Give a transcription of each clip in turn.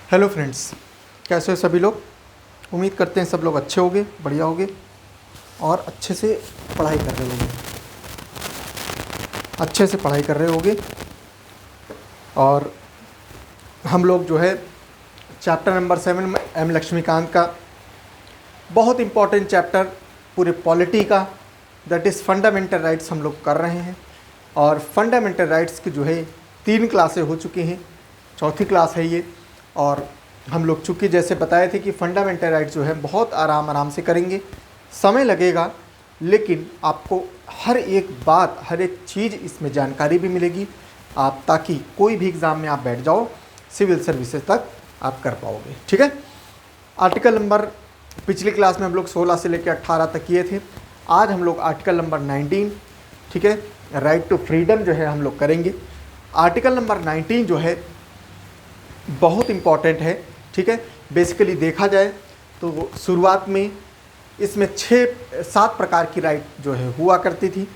Hello friends, कैसे हो सभी लोग। उम्मीद करते हैं सब लोग अच्छे होंगे, बढ़िया होंगे और अच्छे से पढ़ाई कर रहे होंगे। और हम लोग जो है चैप्टर नंबर 7 में एम लक्ष्मीकांत का बहुत इम्पॉर्टेंट चैप्टर पूरे पॉलिटी का, दैट इज़ फंडामेंटल राइट्स हम लोग कर रहे हैं। और फंडामेंटल राइट्स की जो है 3 क्लासें हो चुकी हैं, चौथी क्लास है ये। और हम लोग चूँकि जैसे बताए थे कि फंडामेंटल राइट्स जो है बहुत आराम से करेंगे, समय लगेगा, लेकिन आपको हर एक बात, हर एक चीज़ इसमें जानकारी भी मिलेगी आप, ताकि कोई भी एग्ज़ाम में आप बैठ जाओ, सिविल सर्विसेज तक आप कर पाओगे। ठीक है। आर्टिकल नंबर पिछली क्लास में हम लोग 16 से लेकर 18 तक किए थे। आज हम लोग आर्टिकल नंबर 19, ठीक है, राइट टू फ्रीडम जो है हम लोग करेंगे। आर्टिकल नंबर 19 जो है बहुत इम्पॉर्टेंट है। ठीक है। बेसिकली देखा जाए तो शुरुआत में इसमें 6-7 प्रकार की राइट जो है हुआ करती थी,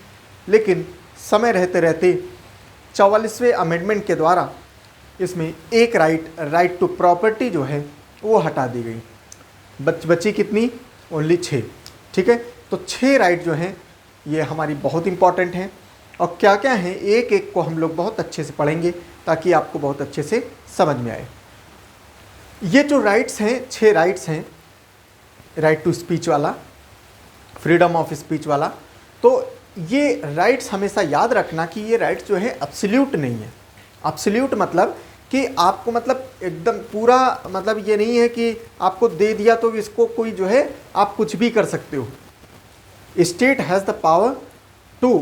लेकिन समय रहते रहते 44वें अमेंडमेंट के द्वारा इसमें एक राइट टू प्रॉपर्टी जो है वो हटा दी गई। बची कितनी? ओनली 6। ठीक है। तो 6 राइट जो हैं ये हमारी बहुत इम्पॉर्टेंट हैं। और क्या क्या हैं एक एक को हम लोग बहुत अच्छे से पढ़ेंगे ताकि आपको बहुत अच्छे से समझ में आए। ये जो राइट्स हैं, 6 राइट्स हैं, राइट टू स्पीच वाला, फ्रीडम ऑफ स्पीच वाला, तो ये राइट्स हमेशा याद रखना कि ये राइट्स जो है एब्सोल्यूट नहीं है। एब्सोल्यूट मतलब कि आपको मतलब एकदम पूरा, मतलब ये नहीं है कि आपको दे दिया तो इसको कोई जो है आप कुछ भी कर सकते हो। State has the power to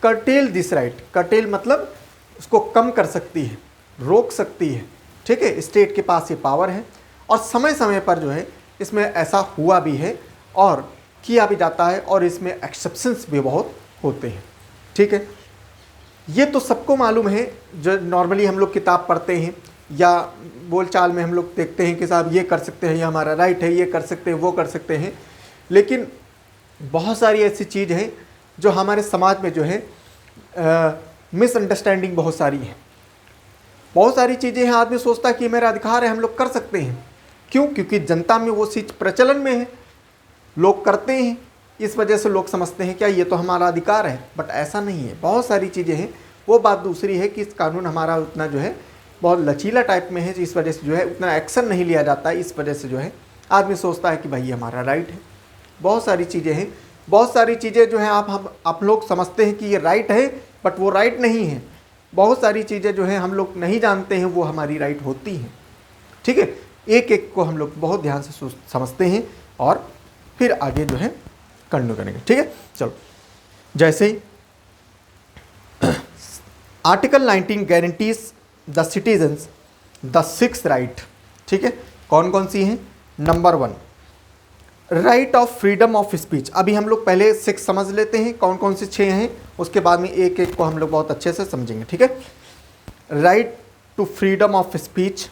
curtail this right. Curtail मतलब उसको कम कर सकती है, रोक सकती है। ठीक है। स्टेट के पास ये पावर है और समय समय पर जो है इसमें ऐसा हुआ भी है और किया भी जाता है, और इसमें एक्सेप्शंस भी बहुत होते हैं। ठीक है। ये तो सबको मालूम है, जो नॉर्मली हम लोग किताब पढ़ते हैं या बोलचाल में हम लोग देखते हैं कि साहब ये कर सकते हैं, ये हमारा राइट है, ये कर सकते हैं, वो कर सकते हैं। लेकिन बहुत सारी ऐसी चीज़ हैं जो हमारे समाज में जो है मिसअंडरस्टैंडिंग बहुत सारी है। बहुत सारी चीज़ें हैं, आदमी सोचता है कि मेरा अधिकार है, हम लोग कर सकते हैं। क्यों? क्योंकि जनता में वो चीज़ प्रचलन में है, लोग करते हैं, इस वजह से लोग समझते हैं क्या ये तो हमारा अधिकार है। बट ऐसा नहीं है, बहुत सारी चीज़ें हैं। वो बात दूसरी है कि इस कानून हमारा उतना जो है बहुत लचीला टाइप में है, इस वजह से जो है उतना एक्शन नहीं लिया जाता है। इस वजह से जो है आदमी सोचता है कि भाई ये हमारा राइट है। बहुत सारी चीज़ें हैं, बहुत सारी चीज़ें जो हैं आप लोग समझते हैं कि ये राइट है, बट वो राइट नहीं है। बहुत सारी चीज़ें जो हैं हम लोग नहीं जानते हैं वो हमारी राइट होती हैं। ठीक है। एक एक को हम लोग बहुत ध्यान से समझते हैं और फिर आगे जो है कंटिन्यू करेंगे। ठीक है। चलो, जैसे ही article 19 guarantees the citizens the 6 right. ठीक है। कौन कौन सी हैं? Number 1, right of freedom of speech. अभी हम लोग पहले 6 समझ लेते हैं कौन कौन से 6 हैं, उसके बाद में एक एक को हम लोग बहुत अच्छे से समझेंगे। ठीक है। Right to freedom of speech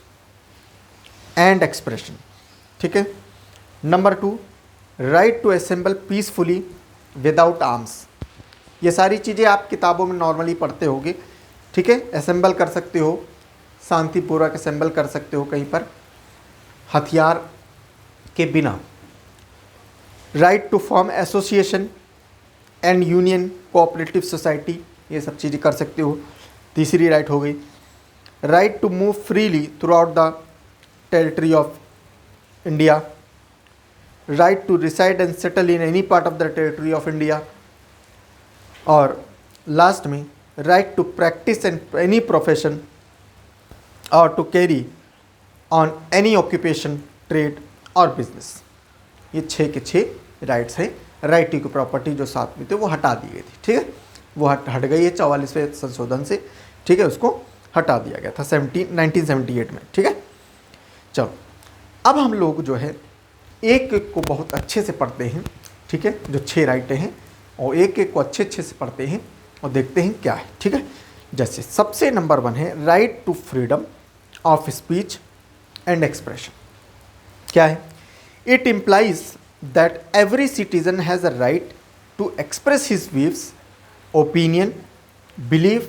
and expression. ठीक है। Number 2, right to assemble peacefully without arms. ये सारी चीज़ें आप किताबों में नॉर्मली पढ़ते होगे। ठीक है। असेंबल कर सकते हो, शांतिपूर्वक असेंबल कर सकते हो कहीं पर हथियार के बिना। Right to form association and union cooperative society, ये सब चीज़ें कर सकते हो। तीसरी राइट हो गई right to move freely throughout the territory of India. Right to reside and settle in any part of the territory of India. और लास्ट में right to practise and any profession और to carry on any occupation, trade और business. ये 6 के 6 rights हैं। Right to property जो साथ में थे वो हटा दी गई थी। ठीक है। वो हट गई है 44वें संशोधन से। ठीक है। उसको हटा दिया गया था 1978 में। ठीक है। चलो, अब हम लोग जो है एक एक को बहुत अच्छे से पढ़ते हैं। ठीक है। जो 6 राइटें हैं और एक एक को अच्छे से पढ़ते हैं और देखते हैं क्या है। ठीक है। जैसे सबसे नंबर 1 है right to freedom of speech and expression. क्या है? It implies that every citizen has a right to express his views, opinion, belief,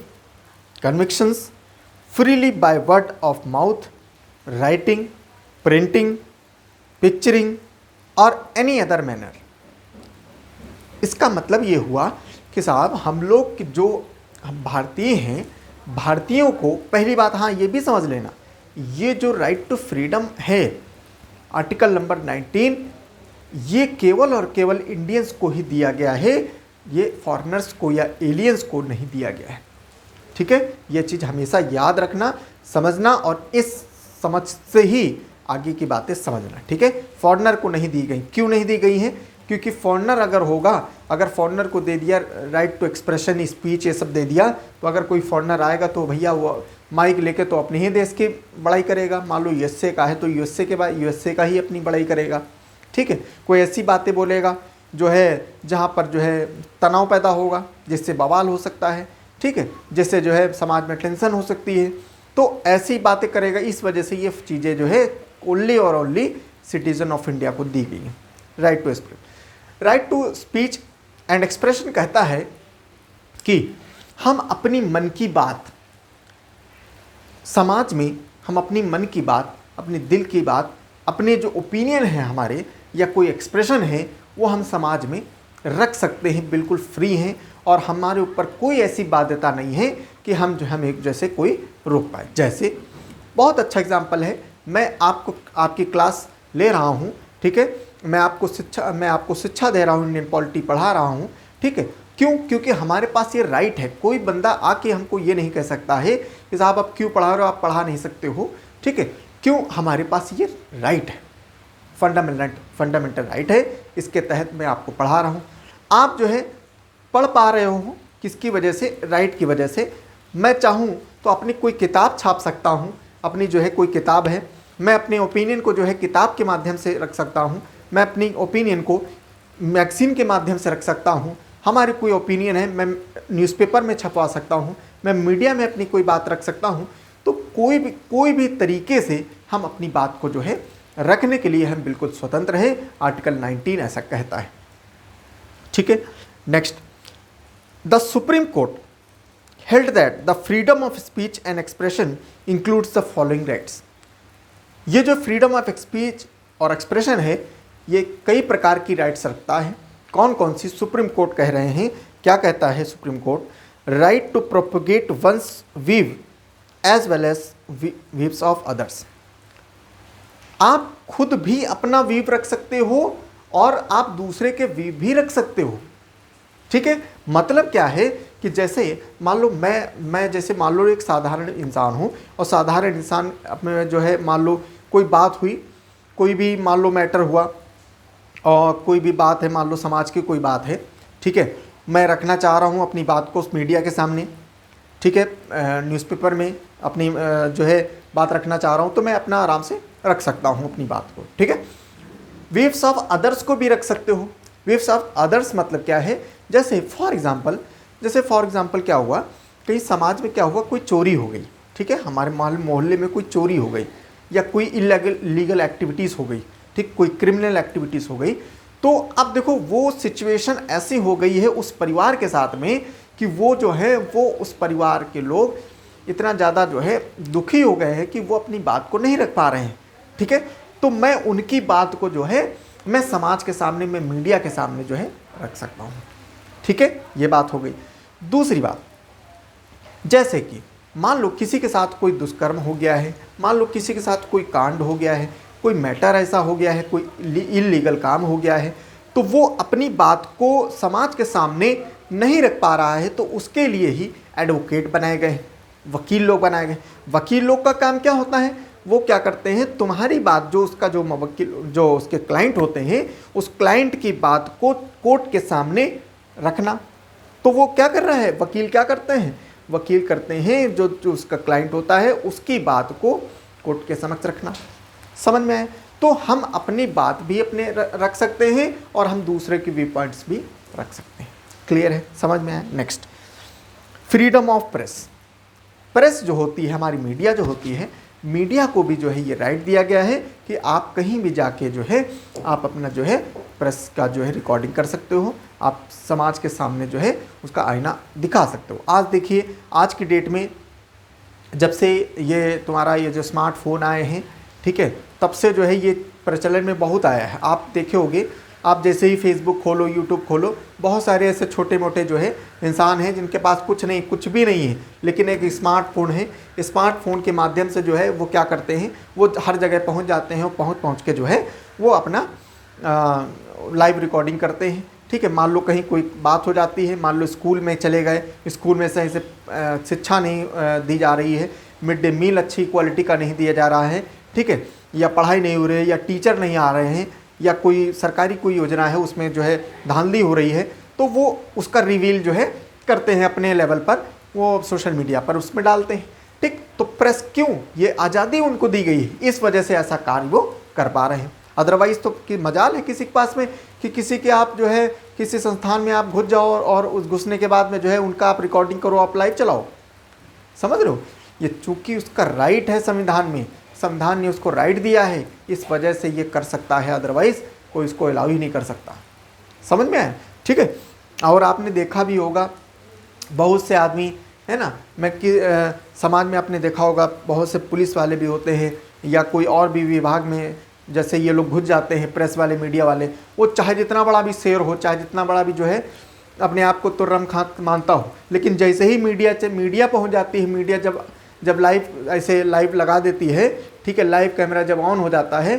convictions freely by word of mouth, writing, printing, picturing और any other manner. इसका मतलब ये हुआ कि साहब हम लोग जो हम भारतीय हैं, भारतीयों को पहली बात हाँ ये भी समझ लेना, ये जो राइट टू फ्रीडम है आर्टिकल नंबर 19, ये केवल और केवल इंडियंस को ही दिया गया है, ये फॉरेनर्स को या एलियंस को नहीं दिया गया है। ठीक है, ये चीज़ हमेशा याद रखना, समझना और इस समझ से ही आगे की बातें समझना। ठीक है, फॉरेनर को नहीं दी गई। क्यों नहीं दी गई हैं? क्योंकि फॉरेनर अगर होगा, अगर फॉरेनर को दे दिया राइट टू एक्सप्रेशन, स्पीच, ये सब दे दिया, तो अगर कोई फॉरेनर आएगा तो भैया वो माइक लेके तो अपने ही देश की बड़ाई करेगा। मान लो यूएसए का है तो यूएसए के बाद यूएसए का ही अपनी बड़ाई करेगा। ठीक है, कोई ऐसी बातें बोलेगा जो है जहाँ पर जो है तनाव पैदा होगा, जिससे बवाल हो सकता है। ठीक है, जिससे जो है समाज में टेंशन हो सकती है, तो ऐसी बातें करेगा। इस वजह से ये चीज़ें जो है ओनली और ओनली सिटीजन ऑफ इंडिया को दी गई हैं। Right to speech, right to speech and expression कहता है कि हम अपनी मन की बात समाज में, हम अपनी मन की बात, अपने दिल की बात, अपने जो ओपिनियन है हमारे या कोई एक्सप्रेशन है, वो हम समाज में रख सकते हैं, बिल्कुल फ्री हैं, और हमारे ऊपर कोई ऐसी बाध्यता नहीं है कि हम जो हम एक जैसे कोई रोक पाए। जैसे बहुत अच्छा एग्जाम्पल है, मैं आपकी क्लास ले रहा हूँ। ठीक है, मैं आपको शिक्षा दे रहा हूँ, इंडियन पॉलिटी पढ़ा रहा हूँ। ठीक है, क्यों? क्योंकि हमारे पास ये राइट है। कोई बंदा आके हमको ये नहीं कह सकता है कि साहब आप क्यों पढ़ा रहे हो, आप पढ़ा नहीं सकते हो। ठीक है, क्यों? हमारे पास ये राइट है, फंडामेंटल राइट है, इसके तहत मैं आपको पढ़ा रहा हूँ। आप जो है पढ़ पा रहे हो किसकी वजह से? राइट की वजह से। मैं चाहूँ तो अपनी कोई किताब छाप सकता हूँ, अपनी जो है कोई किताब है, मैं अपने ओपिनियन को जो है किताब के माध्यम से रख सकता हूँ, मैं अपनी ओपिनियन को मैगज़ीन के माध्यम से रख सकता हूँ। हमारी कोई ओपिनियन है, मैं न्यूज़पेपर में छपवा सकता हूँ, मैं मीडिया में अपनी कोई बात रख सकता हूँ। तो कोई भी तरीके से हम अपनी बात को जो है रखने के लिए हम बिल्कुल स्वतंत्र हैं। आर्टिकल 19 ऐसा कहता है। ठीक है, next, the supreme court held that the freedom of speech and expression includes the following rights। ये जो फ्रीडम ऑफ स्पीच और एक्सप्रेशन है, ये कई प्रकार की राइट्स रखता है। कौन कौन सी? सुप्रीम कोर्ट कह रहे हैं। क्या कहता है Supreme Court? Right to propagate one's views as well as views of others. आप खुद भी अपना वीव रख सकते हो और आप दूसरे के वीव भी रख सकते हो। ठीक है, मतलब क्या है कि जैसे मान लो मैं जैसे मान लो एक साधारण इंसान हूँ, और साधारण इंसान अपने जो है मान लो कोई बात हुई, कोई भी मान लो मैटर हुआ, और कोई भी बात है, मान लो समाज की कोई बात है। ठीक है, मैं रखना चाह रहा हूँ अपनी बात को उस मीडिया के सामने। ठीक है, न्यूज़पेपर में अपनी जो है बात रखना चाह रहा हूँ, तो मैं अपना आराम से रख सकता हूँ अपनी बात को। ठीक है, वेव्स ऑफ अदर्स को भी रख सकते हो। वेव्स ऑफ अदर्स मतलब क्या है? जैसे फॉर एग्जांपल क्या हुआ, कहीं समाज में क्या हुआ, कोई चोरी हो गई। ठीक है, हमारे मोहल्ले में कोई चोरी हो गई, या कोई इलीगल एक्टिविटीज़ हो गई। ठीक, कोई क्रिमिनल एक्टिविटीज़ हो गई। तो अब देखो वो सिचुएशन ऐसी हो गई है उस परिवार के साथ में कि वो जो है वो उस परिवार के लोग इतना ज़्यादा जो है दुखी हो गए हैं कि वो अपनी बात को नहीं रख पा रहे हैं। ठीक है, तो मैं उनकी बात को जो है मैं समाज के सामने, मैं मीडिया के सामने जो है रख सकता हूँ। ठीक है, ये बात हो गई। दूसरी बात, जैसे कि मान लो किसी के साथ कोई दुष्कर्म हो गया है, मान लो किसी के साथ कोई कांड हो गया है, कोई मैटर ऐसा हो गया है, कोई इलीगल काम हो गया है, तो वो अपनी बात को समाज के सामने नहीं रख पा रहा है, तो उसके लिए ही एडवोकेट बनाए गए, वकील लोग बनाए गए। वकील लोग का काम क्या होता है? वो क्या करते हैं, तुम्हारी बात जो उसका जो वकील जो उसके क्लाइंट होते हैं, उस क्लाइंट की बात को कोर्ट के सामने रखना। तो वो क्या कर रहा है? वकील क्या करते हैं? वकील करते हैं जो उसका क्लाइंट होता है उसकी बात को कोर्ट के समक्ष रखना। समझ में आए? तो हम अपनी बात भी अपने रख सकते हैं और हम दूसरे के व्यू पॉइंट्स भी रख सकते हैं। क्लियर है? समझ में आए? Next, freedom of press. Press जो होती है, हमारी मीडिया जो होती है, मीडिया को भी जो है ये राइट दिया गया है कि आप कहीं भी जाके जो है आप अपना जो है प्रेस का जो है रिकॉर्डिंग कर सकते हो, आप समाज के सामने जो है उसका आईना दिखा सकते हो। आज देखिए, आज की डेट में जब से ये तुम्हारा ये जो स्मार्टफोन आए हैं, ठीक है, तब से जो है ये प्रचलन में बहुत आया है। आप देखे होंगे, आप जैसे ही फेसबुक खोलो, यूट्यूब खोलो, बहुत सारे ऐसे छोटे मोटे जो है इंसान हैं जिनके पास कुछ भी नहीं है, लेकिन एक स्मार्टफोन है। स्मार्टफोन के माध्यम से जो है वो क्या करते हैं, वो हर जगह पहुंच जाते हैं और पहुंच के जो है वो अपना लाइव रिकॉर्डिंग करते हैं। ठीक है, मान लो कहीं कोई बात हो जाती है, मान लो स्कूल में चले गए, स्कूल में सही से शिक्षा नहीं दी जा रही है, मिड डे मील अच्छी क्वालिटी का नहीं दिया जा रहा है, ठीक है, या पढ़ाई नहीं हो रही है, या टीचर नहीं आ रहे हैं, या कोई सरकारी कोई योजना है उसमें जो है धांधली हो रही है, तो वो उसका रिवील जो है करते हैं अपने लेवल पर, वो सोशल मीडिया पर उसमें डालते हैं। ठीक, तो प्रेस क्यों, ये आज़ादी उनको दी गई है, इस वजह से ऐसा कार्य वो कर पा रहे हैं। अदरवाइज़ तो कि मजाल है किसी के पास में कि किसी के आप जो है किसी संस्थान में आप घुस जाओ और उस घुसने के बाद में जो है उनका आप रिकॉर्डिंग करो, आप लाइव चलाओ। समझ रहे हो, ये चूंकि उसका राइट है संविधान में, संविधान ने उसको राइट दिया है, इस वजह से ये कर सकता है, अदरवाइज कोई इसको अलाउ ही नहीं कर सकता। समझ में आया? ठीक है। और आपने देखा भी होगा बहुत से आदमी है ना, समाज में आपने देखा होगा बहुत से पुलिस वाले भी होते हैं या कोई और भी विभाग में, जैसे ये लोग घुस जाते हैं, प्रेस वाले, मीडिया वाले, वो चाहे जितना बड़ा भी शेर हो, चाहे जितना बड़ा भी जो है अपने आप को तुर्रम खां मानता हो, लेकिन जैसे ही मीडिया पहुंच जाती है, मीडिया जब लाइव ऐसे लाइव लगा देती है, ठीक है, लाइव कैमरा जब ऑन हो जाता है,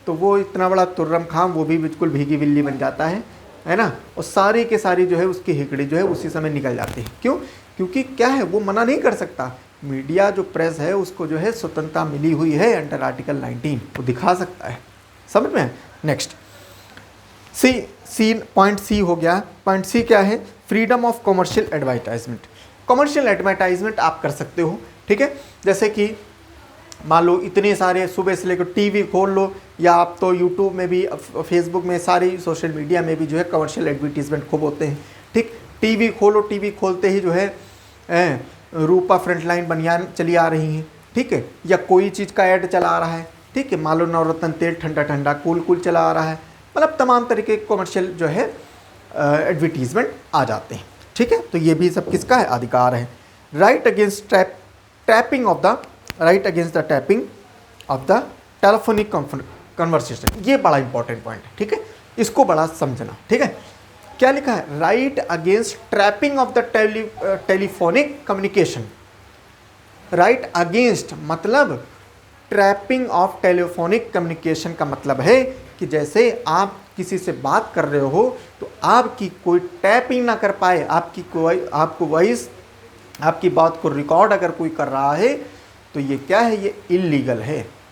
तो वो इतना बड़ा तुर्रम खां वो भी बिल्कुल भीगी बिल्ली बन जाता है ना, और सारी के सारी जो है उसकी हिकड़ी जो है उसी समय निकल जाती है। क्यों? क्योंकि क्या है, वो मना नहीं कर सकता। मीडिया जो प्रेस है उसको जो है स्वतंत्रता मिली हुई है अंडर आर्टिकल 19, वो दिखा सकता है। समझ में? नेक्स्ट पॉइंट सी हो गया। पॉइंट सी क्या है? Freedom of commercial advertisement. Commercial advertisement आप कर सकते हो, ठीक है, जैसे कि मान लो इतने सारे सुबह से लेकर टीवी खोल लो, या आप तो यूट्यूब में भी, फेसबुक में, सारी सोशल मीडिया में भी जो है कमर्शियल एडवर्टीजमेंट खूब होते हैं। ठीक, टीवी खोलो, टीवी खोलते ही जो है रूपा फ्रंटलाइन बनियान चली आ रही हैं, ठीक है, या कोई चीज़ का ऐड चला आ रहा है, ठीक है, मान लो नवरत्न तेल ठंडा ठंडा कूल कूल चला आ रहा है, मतलब तमाम तरीके के कमर्शियल जो है एडवर्टीजमेंट आ जाते हैं। ठीक है, तो ये भी सब किसका है? अधिकार है। Right against tapping of the telephonic conversation, ये बड़ा इंपॉर्टेंट पॉइंट है, ठीक है, इसको बड़ा समझना। ठीक है, क्या लिखा है? Right against trapping of the telephonic communication. Right against मतलब ट्रैपिंग ऑफ टेलीफोनिक कम्युनिकेशन का मतलब है कि जैसे आप किसी से बात कर रहे हो तो आपकी कोई टैपिंग ना कर पाए, आपको वॉइस, आपकी बात को रिकॉर्ड अगर कोई कर रहा है तो ये क्या है? ये इल्लीगल है।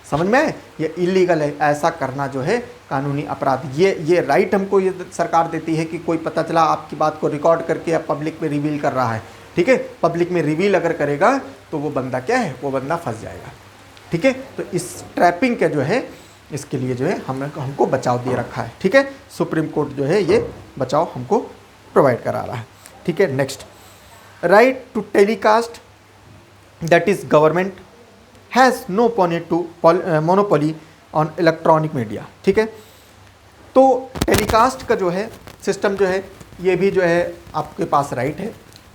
समझ में आए? ये इल्लीगल है, ऐसा करना जो है कानूनी अपराध। ये राइट हमको ये सरकार देती है कि कोई पता चला आपकी बात को रिकॉर्ड करके अब पब्लिक में रिवील कर रहा है, ठीक है, पब्लिक में रिवील अगर करेगा तो वो बंदा क्या है? वो बंदा फंस जाएगा। ठीक है, तो इस ट्रैपिंग का जो है इसके लिए जो है हमको बचाव दे रखा है। ठीक है, सुप्रीम कोर्ट जो है ये बचाव हमको प्रोवाइड करा रहा है। ठीक है, next, right to telecast, that is government has no monopoly on electronic media. ठीक है, तो टेलीकास्ट का जो है सिस्टम जो है ये भी जो है आपके पास राइट है,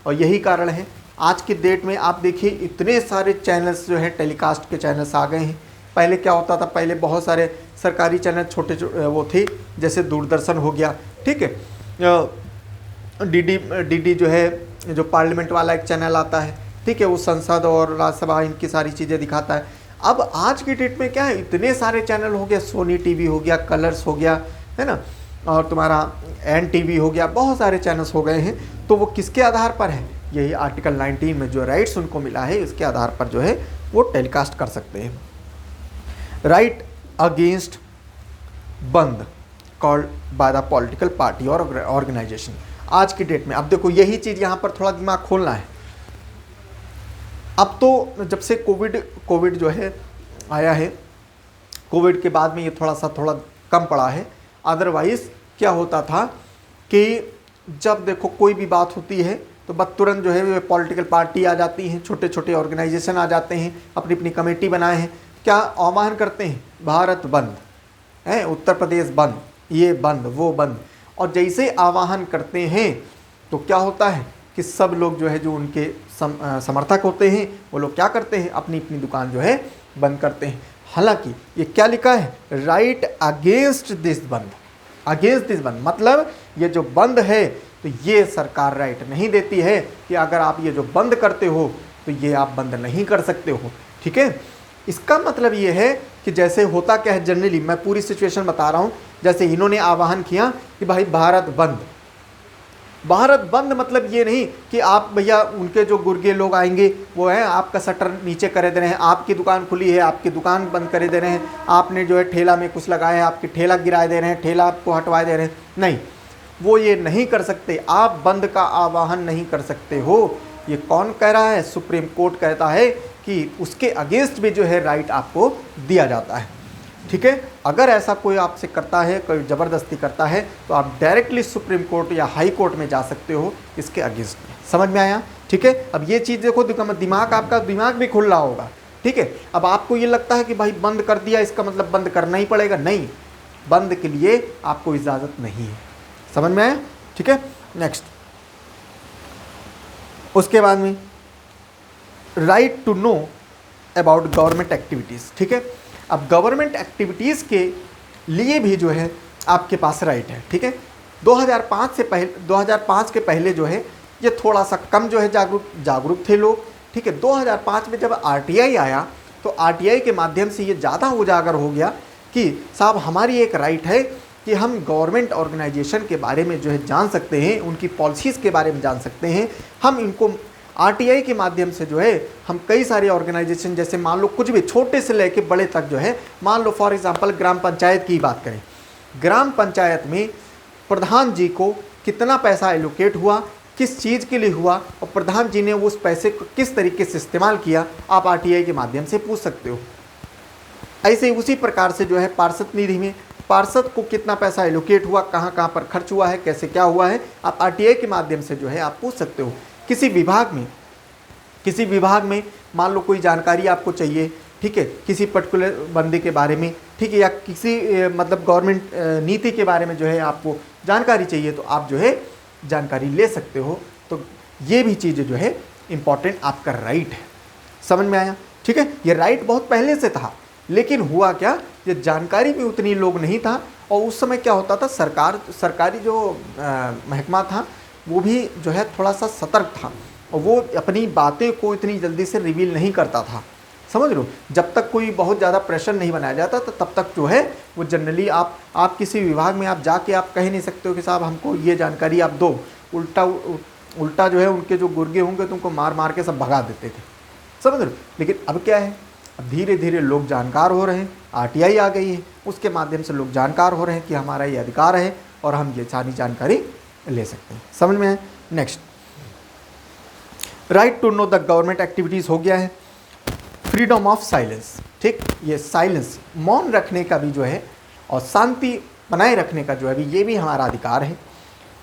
और यही कारण है आज की डेट में आप देखिए इतने सारे चैनल्स जो है टेलीकास्ट के चैनल्स आ गए हैं। पहले क्या होता था? पहले बहुत सारे सरकारी चैनल छोटे वो थे, जैसे दूरदर्शन हो गया, ठीक है, डीडी जो है, जो पार्लियामेंट वाला एक चैनल आता है, ठीक है, वो संसद और राज्यसभा इनकी सारी चीज़ें दिखाता है। अब आज की डेट में क्या है? इतने सारे चैनल हो गए, सोनी टीवी हो गया, कलर्स हो गया, है ना, और तुम्हारा NTV हो गया, बहुत सारे चैनल्स हो गए हैं। तो वो किसके आधार पर है? यही आर्टिकल 19 में जो राइट्स उनको मिला है इसके आधार पर जो है वो टेलीकास्ट कर सकते हैं। राइट अगेंस्ट बंद called by the political party और ऑर्गेनाइजेशन। आज की डेट में अब देखो यही चीज़ यहाँ पर थोड़ा दिमाग खोलना है। अब तो जब से कोविड जो है आया है, कोविड के बाद में ये थोड़ा कम पड़ा है। अदरवाइज़ क्या होता था कि जब देखो कोई भी बात होती है तो बस तुरंत जो है पॉलिटिकल पार्टी आ जाती हैं, छोटे छोटे ऑर्गेनाइजेशन आ जाते हैं, अपनी अपनी कमेटी बनाए हैं, क्या आह्वान करते हैं? भारत बंद है, उत्तर प्रदेश बंद, ये बंद, वो बंद। और जैसे आह्वान करते हैं तो क्या होता है? कि सब लोग जो है जो उनके समर्थक होते हैं वो लोग क्या करते हैं, अपनी अपनी दुकान जो है बंद करते हैं। हालांकि ये क्या लिखा है, राइट अगेंस्ट दिस बंद, अगेंस्ट दिस बंद, मतलब ये जो बंद है तो ये सरकार राइट नहीं देती है कि अगर आप ये जो बंद करते हो तो ये आप बंद नहीं कर सकते हो। ठीक है, इसका मतलब ये है कि जैसे होता क्या है जनरली, मैं पूरी सिचुएशन बता रहा हूँ, जैसे इन्होंने आह्वान किया कि भाई भारत बंद, भारत बंद मतलब ये नहीं कि आप भैया उनके जो गुर्गे लोग आएंगे वो है आपका शटर नीचे करे दे रहे हैं, आपकी दुकान खुली है आपकी दुकान बंद करे दे रहे हैं, आपने जो है ठेला में कुछ लगाया है आपकी ठेला गिराए दे रहे हैं, ठेला आपको हटवाए दे रहे हैं, नहीं, वो ये नहीं कर सकते, आप बंद का आह्वान नहीं कर सकते हो। ये कौन कह रहा है, सुप्रीम कोर्ट कहता है कि उसके अगेंस्ट भी जो है राइट आपको दिया जाता है। ठीक है, अगर ऐसा कोई आपसे करता है, कोई ज़बरदस्ती करता है तो आप डायरेक्टली सुप्रीम कोर्ट या हाई कोर्ट में जा सकते हो इसके अगेंस्ट में। समझ में आया? ठीक है, अब ये चीज़ देखो, दिमाग, आपका दिमाग भी खुल रहा होगा। ठीक है, अब आपको ये लगता है कि भाई बंद कर दिया इसका मतलब बंद करना ही पड़ेगा, नहीं, बंद के लिए आपको इजाज़त नहीं है। समझ में आया? ठीक है, नेक्स्ट, उसके बाद में right to know about government activities. ठीक है, अब गवर्नमेंट एक्टिविटीज़ के लिए भी जो है आपके पास राइट है। ठीक है, 2005 के पहले जो है ये थोड़ा सा कम जो है जागरूक थे लोग। ठीक है, 2005 में जब आरटीआई आया तो आरटीआई के माध्यम से ये ज़्यादा उजागर हो गया कि साहब हमारी एक राइट है कि हम गवर्नमेंट ऑर्गेनाइजेशन के बारे में जो है जान सकते हैं, उनकी पॉलिसीज़ के बारे में जान सकते हैं। हम इनको आरटीआई के माध्यम से जो है हम कई सारे ऑर्गेनाइजेशन, जैसे मान लो कुछ भी छोटे से लेके बड़े तक जो है, मान लो फॉर एग्जांपल ग्राम पंचायत की बात करें, ग्राम पंचायत में प्रधान जी को कितना पैसा एलोकेट हुआ, किस चीज़ के लिए हुआ और प्रधान जी ने उस पैसे को किस तरीके से इस्तेमाल किया, आप आरटीआई के माध्यम से पूछ सकते हो। ऐसे उसी प्रकार से जो है पार्षद निधि में पार्षद को कितना पैसा एलोकेट हुआ, कहाँ कहाँ पर खर्च हुआ है, कैसे क्या हुआ है, आप आरटीआई के माध्यम से जो है आप पूछ सकते हो। किसी विभाग में मान लो कोई जानकारी आपको चाहिए, ठीक है, किसी पर्टिकुलर बंदे के बारे में, ठीक है, या किसी मतलब गवर्नमेंट नीति के बारे में जो है आपको जानकारी चाहिए तो आप जो है जानकारी ले सकते हो। तो ये भी चीज़ें जो है इम्पॉर्टेंट आपका राइट है। समझ में आया? ठीक है, ये राइट बहुत पहले से था, लेकिन हुआ क्या, ये जानकारी भी उतनी लोग नहीं था और उस समय क्या होता था, सरकारी जो महकमा था वो भी जो है थोड़ा सा सतर्क था और वो अपनी बातें को इतनी जल्दी से रिवील नहीं करता था। समझ लो, जब तक कोई बहुत ज़्यादा प्रेशर नहीं बनाया जाता तो तब तक जो है वो जनरली आप किसी विभाग में आप जाके आप कह नहीं सकते हो कि साहब हमको ये जानकारी आप दो, उल्टा जो है उनके जो गुर्गे होंगे तुमको मार मार के सब भगा देते थे। समझ लो, लेकिन अब क्या है, अब धीरे धीरे लोग जानकार हो रहे हैं, आरटीआई आ गई है, उसके माध्यम से लोग जानकार हो रहे हैं कि हमारा ये अधिकार है और हम ये सारी जानकारी ले सकते हैं। समझ में है? Next, right to know the government activities हो गया है। फ्रीडम ऑफ साइलेंस, ठीक, ये साइलेंस, मौन रखने का भी जो है और शांति बनाए रखने का जो है ये भी हमारा अधिकार है।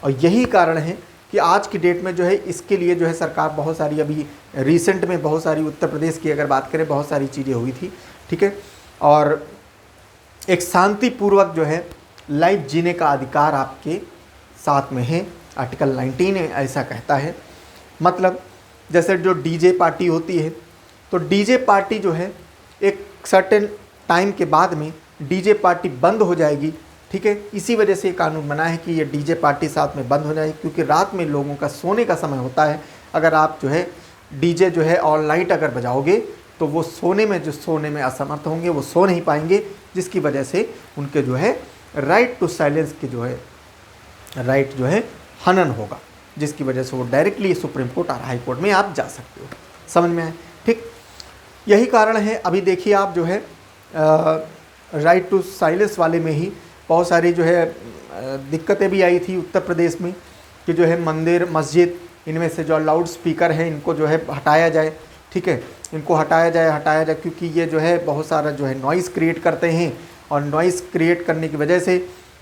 और यही कारण है कि आज की डेट में जो है इसके लिए जो है सरकार बहुत सारी, अभी रिसेंट में बहुत सारी, उत्तर प्रदेश की अगर बात करें बहुत सारी चीज़ें हुई थी। ठीक है, और एक शांतिपूर्वक जो है लाइफ जीने का अधिकार आपके साथ में है। आर्टिकल 19 ऐसा कहता है। मतलब जैसे जो डीजे पार्टी होती है तो डीजे पार्टी जो है एक सर्टेन टाइम के बाद में डीजे पार्टी बंद हो जाएगी। ठीक है, इसी वजह से कानून बना है कि ये डीजे पार्टी साथ में बंद हो जाए, क्योंकि रात में लोगों का सोने का समय होता है। अगर आप जो है डीजे जो है ऑल नाइट अगर बजाओगे तो वो सोने में असमर्थ होंगे, वो सो नहीं पाएंगे, जिसकी वजह से उनके जो है राइट टू साइलेंस के जो है राइट जो है हनन होगा, जिसकी वजह से वो डायरेक्टली सुप्रीम कोर्ट और हाई कोर्ट में आप जा सकते हो। समझ में आए? ठीक, यही कारण है। अभी देखिए आप जो है राइट टू साइलेंस वाले में ही बहुत सारी जो है दिक्कतें भी आई थी उत्तर प्रदेश में कि जो है मंदिर मस्जिद इनमें से जो लाउड स्पीकर हैं इनको जो है हटाया जाए। ठीक है, इनको हटाया जाए क्योंकि ये जो है बहुत सारा जो है नॉइज़ क्रिएट करते हैं और नॉइज़ क्रिएट करने की वजह से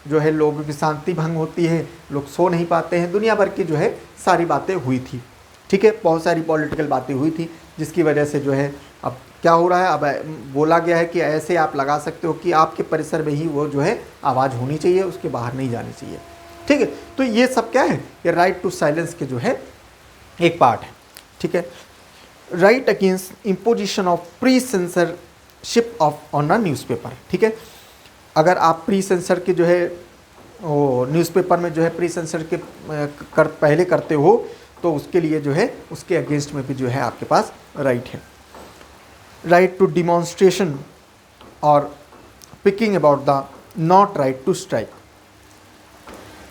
जो है लोगों की शांति भंग होती है, लोग सो नहीं पाते हैं। दुनिया भर की जो है सारी बातें हुई थी। ठीक है, बहुत सारी पॉलिटिकल बातें हुई थी, जिसकी वजह से जो है अब क्या हो रहा है, अब बोला गया है कि ऐसे आप लगा सकते हो कि आपके परिसर में ही वो जो है आवाज़ होनी चाहिए, उसके बाहर नहीं जानी चाहिए। ठीक है, तो ये सब क्या है, ये राइट टू साइलेंस के जो है एक पार्ट है, ठीक है। Right against imposition of pre censorship of on a newspaper, ठीक है। अगर आप प्री सेंसर के जो है वो न्यूज़पेपर में जो है प्री सेंसर के पहले करते हो तो उसके लिए जो है उसके अगेंस्ट में भी जो है आपके पास राइट है। राइट टू डिमॉन्स्ट्रेशन और picking about the not right to strike.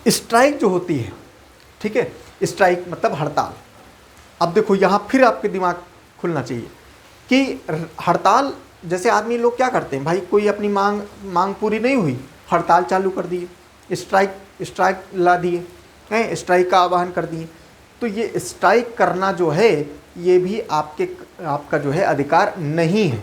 Strike जो होती है, ठीक है, स्ट्राइक मतलब हड़ताल। अब देखो यहाँ फिर आपके दिमाग खुलना चाहिए कि हड़ताल जैसे आदमी लोग क्या करते हैं, भाई कोई अपनी मांग पूरी नहीं हुई, हड़ताल चालू कर दिए, स्ट्राइक ला दिए हैं, स्ट्राइक का आह्वान कर दिए। तो ये स्ट्राइक करना जो है ये भी आपका जो है अधिकार नहीं है,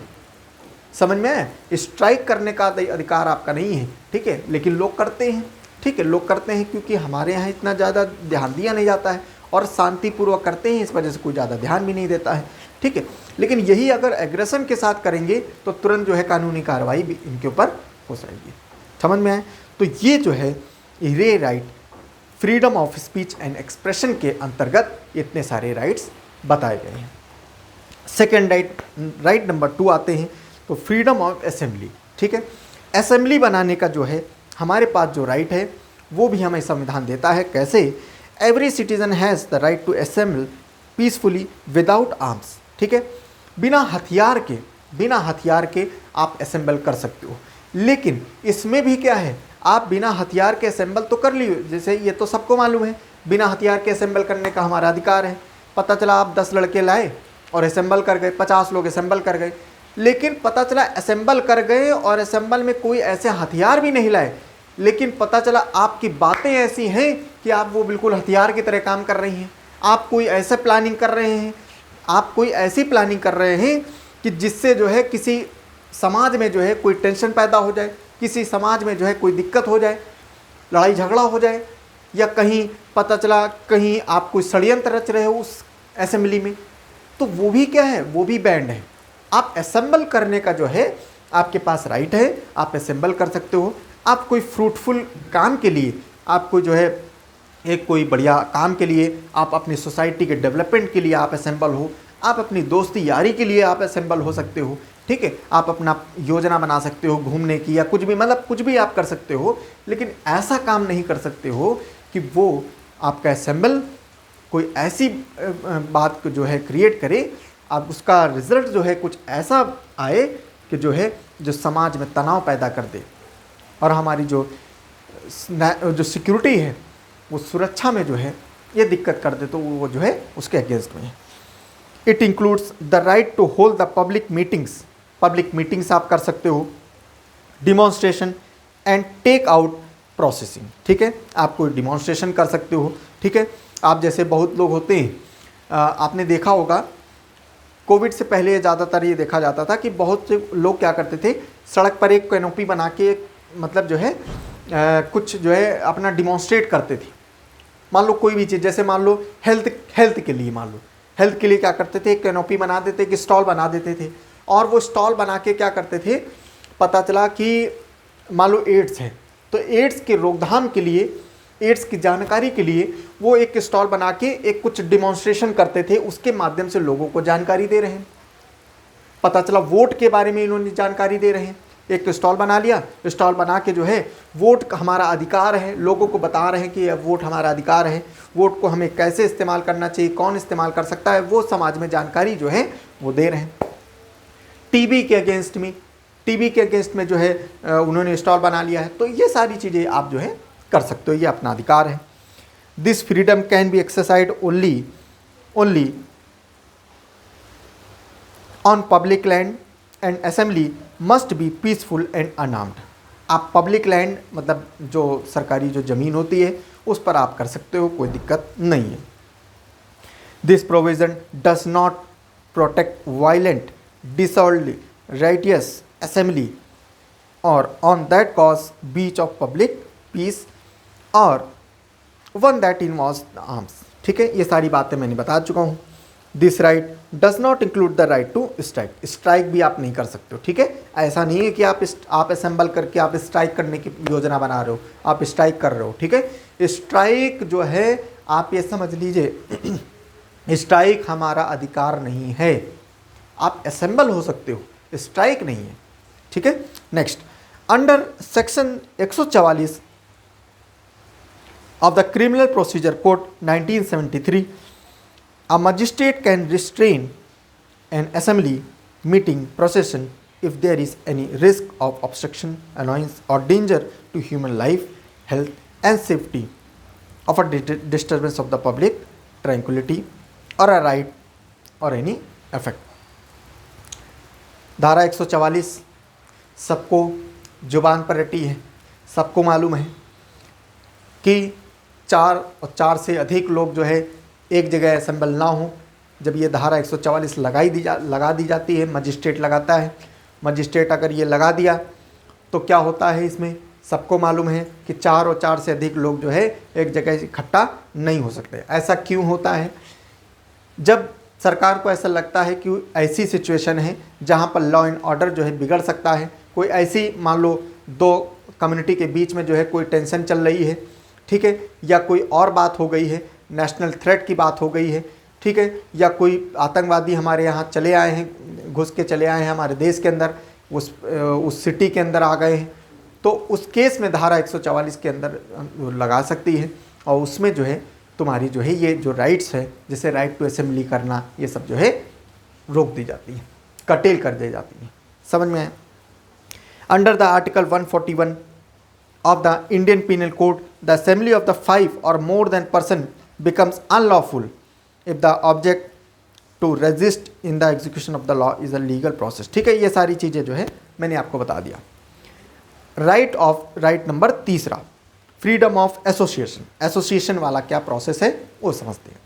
समझ में आया? स्ट्राइक करने का अधिकार आपका नहीं है, ठीक है, लेकिन लोग करते हैं, ठीक है, लोग करते हैं क्योंकि हमारे यहाँ इतना ज़्यादा ध्यान दिया नहीं जाता है और शांतिपूर्वक करते हैं, इस वजह से कोई ज़्यादा ध्यान भी नहीं देता है, ठीक है। लेकिन यही अगर एग्रेशन के साथ करेंगे तो तुरंत जो है कानूनी कार्रवाई भी इनके ऊपर हो जाएगी, समझ में आए? तो ये जो है ये right freedom of speech and expression के अंतर्गत इतने सारे राइट्स बताए गए हैं। सेकेंड राइट नंबर 2 आते हैं तो फ्रीडम ऑफ असेंबली, ठीक है। असेंबली बनाने का जो है हमारे पास जो राइट है वो भी हमें संविधान देता है। कैसे? Every citizen has the right to assemble peacefully without arms, ठीक है। बिना हथियार के आप असेंबल कर सकते हो, लेकिन इसमें भी क्या है, आप बिना हथियार के असेंबल तो कर लिए, जैसे ये तो सबको मालूम है बिना हथियार के असेंबल करने का हमारा अधिकार है। पता चला आप 10 लड़के लाए और असेंबल कर गए, 50 लोग असेंबल कर गए, लेकिन पता चला असेंबल कर गए और असेंबल में कोई ऐसे हथियार भी नहीं लाए, लेकिन पता चला आपकी बातें ऐसी हैं कि आप वो बिल्कुल हथियार की तरह काम कर रही हैं। आप कोई ऐसे प्लानिंग कर रहे हैं, आप कोई ऐसी प्लानिंग कर रहे हैं कि जिससे जो है किसी समाज में जो है कोई टेंशन पैदा हो जाए, किसी समाज में जो है कोई दिक्कत हो जाए, लड़ाई झगड़ा हो जाए, या कहीं पता चला कहीं आप कोई षड्यंत्र रच रहे हो उस असेंबली में, तो वो भी क्या है, वो भी बैंड है। आप असेंबल करने का जो है आपके पास राइट है, आप असेंबल कर सकते हो। आप कोई फ्रूटफुल काम के लिए, आपको जो है एक कोई बढ़िया काम के लिए, आप अपनी सोसाइटी के डेवलपमेंट के लिए आप असेंबल हो, आप अपनी दोस्ती यारी के लिए आप असेंबल हो सकते हो, ठीक है। आप अपना योजना बना सकते हो घूमने की या कुछ भी, मतलब कुछ भी आप कर सकते हो, लेकिन ऐसा काम नहीं कर सकते हो कि वो आपका असेंबल कोई ऐसी बात को जो है क्रिएट करे, अब उसका रिजल्ट जो है कुछ ऐसा आए कि जो है जो समाज में तनाव पैदा कर दे और हमारी जो सिक्योरिटी है वो सुरक्षा में जो है ये दिक्कत कर दे, तो वो जो है उसके अगेंस्ट में है। It includes the right to hold the public meetings आप कर सकते हो, demonstration and take out processing, ठीक है। आप कोई डिमॉन्स्ट्रेशन कर सकते हो, ठीक है। आप जैसे बहुत लोग होते हैं, आपने देखा होगा कोविड से पहले ज़्यादातर ये देखा जाता था कि बहुत से लोग क्या करते थे, सड़क पर एक कैनोपी बना के मतलब जो है कुछ जो है अपना डिमॉन्स्ट्रेट करते थे। मान लो कोई भी चीज़, जैसे मान लो हेल्थ के लिए क्या करते थे, एक कैनोपी बना देते, एक स्टॉल बना देते थे, और वो स्टॉल बना के क्या करते थे, पता चला कि मान लो एड्स है तो एड्स के रोकथाम के लिए, एड्स की जानकारी के लिए वो एक स्टॉल बना के एक कुछ डिमॉन्स्ट्रेशन करते थे, उसके माध्यम से लोगों को जानकारी दे रहे हैं। पता चला वोट के बारे में इन्होंने जानकारी दे रहे हैं, एक स्टॉल बना लिया, स्टॉल बना के जो है वोट हमारा अधिकार है, लोगों को बता रहे हैं कि वोट हमारा अधिकार है, वोट को हमें कैसे इस्तेमाल करना चाहिए, कौन इस्तेमाल कर सकता है, वो समाज में जानकारी जो है वो दे रहे हैं। टीबी के अगेंस्ट में जो है उन्होंने स्टॉल बना लिया है। तो ये सारी चीज़ें आप जो है कर सकते हो, ये अपना अधिकार है। This freedom can be exercise only on public land and assembly must be peaceful and unarmoured. आप पब्लिक लैंड मतलब जो सरकारी जो ज़मीन होती है उस पर आप कर सकते हो, कोई दिक्कत नहीं है। This provision does not protect violent disorderly riotous assembly or on that cause breach of public peace or one that involves arms, ठीक है। ये सारी बातें मैंने बता चुका हूँ। This right does not include the right to strike भी आप नहीं कर सकते हो, ठीक है। ऐसा नहीं है कि आप असेंबल करके आप स्ट्राइक करने की योजना बना रहे हो, आप स्ट्राइक कर रहे हो, ठीक है। स्ट्राइक जो है आप ये समझ लीजिए स्ट्राइक हमारा अधिकार नहीं है। आप असेंबल हो सकते हो, स्ट्राइक नहीं है। ठीक है। Next, under section 144 of the Criminal Procedure Code 1973, a magistrate can restrain an assembly, meeting, procession if there is any risk of obstruction, annoyance or danger to human life, health and safety, of a disturbance of the public tranquility or a right or any effect. धारा 144 सबको जुबान पर रटी है, सबको मालूम है कि 4 और 4 से अधिक लोग जो है एक जगह असेंबल ना हो। जब ये धारा 144 लगा दी जाती है, मजिस्ट्रेट लगाता है। मजिस्ट्रेट अगर ये लगा दिया तो क्या होता है, इसमें सबको मालूम है कि 4 और 4 से अधिक लोग जो है एक जगह इकट्ठा नहीं हो सकते। ऐसा क्यों होता है? जब सरकार को ऐसा लगता है कि ऐसी सिचुएशन है जहाँ पर लॉ एंड ऑर्डर जो है बिगड़ सकता है, कोई ऐसी मान लो 2 कम्युनिटी के बीच में जो है कोई टेंशन चल रही है, ठीक है, या कोई और बात हो गई है, नेशनल थ्रेट की बात हो गई है, ठीक है, या कोई आतंकवादी हमारे यहाँ चले आए हैं, घुस के चले आए हैं हमारे देश के अंदर, उस सिटी के अंदर आ गए हैं, तो उस केस में धारा 144 के अंदर लगा सकती है और उसमें जो है तुम्हारी जो है ये जो राइट्स है, जैसे राइट टू असेंबली करना, ये सब जो है रोक दी जाती है, कटेल कर दी जाती है। समझ में आया? Under the article 141 of the Indian Penal Code, the assembly of the 5 or more than person becomes unlawful if the object to resist in the execution of the law is a legal process। ठीक है, ये सारी चीज़ें जो है मैंने आपको बता दिया। Right number 3, freedom of association. Association वाला क्या प्रोसेस है वो समझते हैं।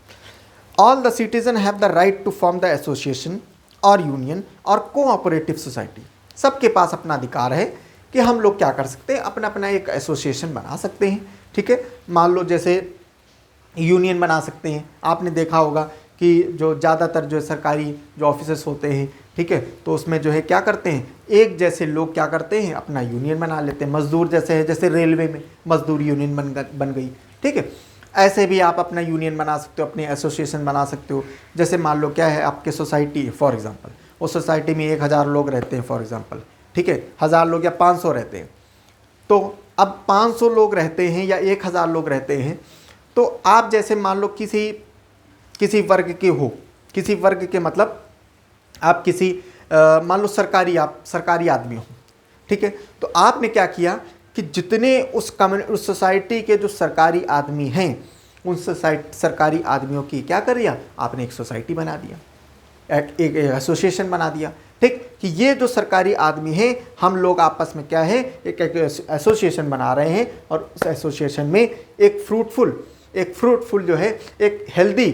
All the citizen have the right to form the association और यूनियन और कोऑपरेटिव सोसाइटी। सबके पास अपना अधिकार है कि हम लोग क्या कर सकते हैं, अपना अपना एक एसोसिएशन बना सकते हैं। ठीक है, मान लो जैसे यूनियन बना सकते हैं। आपने देखा होगा कि जो ज़्यादातर जो सरकारी जो ऑफिसर्स होते हैं, ठीक है, तो उसमें जो है क्या करते हैं, एक जैसे लोग क्या करते हैं, अपना यूनियन बना लेते हैं। मजदूर जैसे है, जैसे रेलवे में मजदूर यूनियन बन गई। ठीक है, ऐसे भी आप अपना यूनियन बना सकते हो, अपनी एसोसिएशन बना सकते हो। जैसे मान लो क्या है, आपके सोसाइटी फॉर एग्जांपल, उस सोसाइटी में 1000 लोग रहते हैं फॉर एग्जांपल, ठीक है, 1000 लोग या 500 रहते हैं। तो अब 500 लोग रहते हैं या 1000 लोग रहते हैं, तो आप जैसे मान लो किसी वर्ग के हो, किसी वर्ग के मतलब आप किसी मान लो सरकारी आदमी हो, ठीक है, तो आपने क्या किया कि जितने उस सोसाइटी के जो सरकारी आदमी हैं, उन सरकारी आदमियों की क्या कर दिया, आपने एक सोसाइटी बना दिया, एक एसोसिएशन बना दिया। ठीक, कि ये जो सरकारी आदमी हैं, हम लोग आपस में क्या है, एक एसोसिएशन बना रहे हैं और उस एसोसिएशन में एक फ्रूटफुल जो है, एक हेल्दी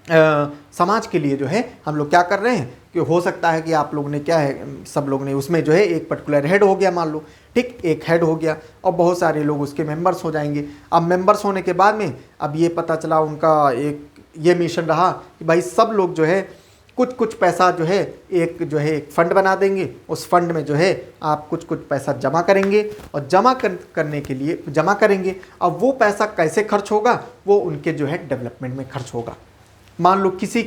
समाज के लिए जो है हम लोग क्या कर रहे हैं कि हो सकता है कि आप लोग ने क्या है, सब लोग ने उसमें जो है एक पर्टिकुलर हेड हो गया, मान लो, ठीक, एक हेड हो गया और बहुत सारे लोग उसके मेंबर्स हो जाएंगे। अब मेंबर्स होने के बाद में अब ये पता चला उनका एक ये मिशन रहा कि भाई सब लोग जो है कुछ पैसा जो है एक फ़ंड बना देंगे, उस फंड में जो है आप कुछ पैसा जमा करेंगे और करने के लिए जमा करेंगे। अब वो पैसा कैसे खर्च होगा, वो उनके जो है डेवलपमेंट में खर्च होगा। मान लो किसी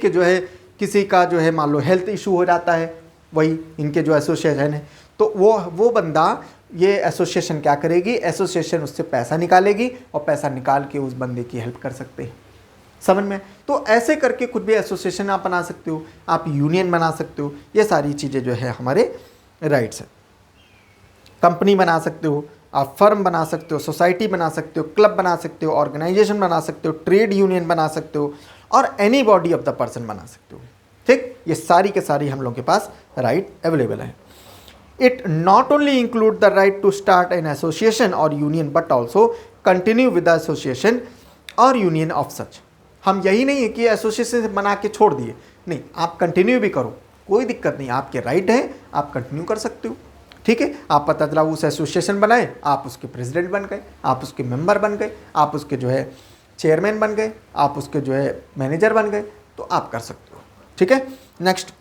का जो है मान लो हेल्थ इशू हो जाता है, वही इनके जो एसोसिएशन है, तो वो बंदा ये एसोसिएशन क्या करेगी, एसोसिएशन उससे पैसा निकालेगी और पैसा निकाल के उस बंदे की हेल्प कर सकते हैं। समझ में? तो ऐसे करके कुछ भी एसोसिएशन आप बना सकते हो, आप यूनियन बना सकते हो। ये सारी चीज़ें जो है हमारे राइट्स हैं। कंपनी बना सकते हो, आप फर्म बना सकते हो, सोसाइटी बना सकते हो, क्लब बना सकते हो, ऑर्गेनाइजेशन बना सकते हो, ट्रेड यूनियन बना सकते हो और any body of the person बना सकते हो। ठीक, ये सारी के सारी हम लोग के पास राइट अवेलेबल है। It not only include the right to start an association और union but also continue with the association और यूनियन ऑफ सच। हम यही नहीं है कि एसोसिएशन बना के छोड़ दिए, नहीं, आप कंटिन्यू भी करो, कोई दिक्कत नहीं, आपके राइट है, आप कंटिन्यू कर सकते हो। ठीक है, आप पता चला उस एसोसिएशन बनाए, आप उसके प्रेसिडेंट बन गए, आप उसके मेंबर बन गए, आप उसके जो है चेयरमैन बन गए, आप उसके जो है मैनेजर बन गए, तो आप कर सकते हो। ठीक है, next,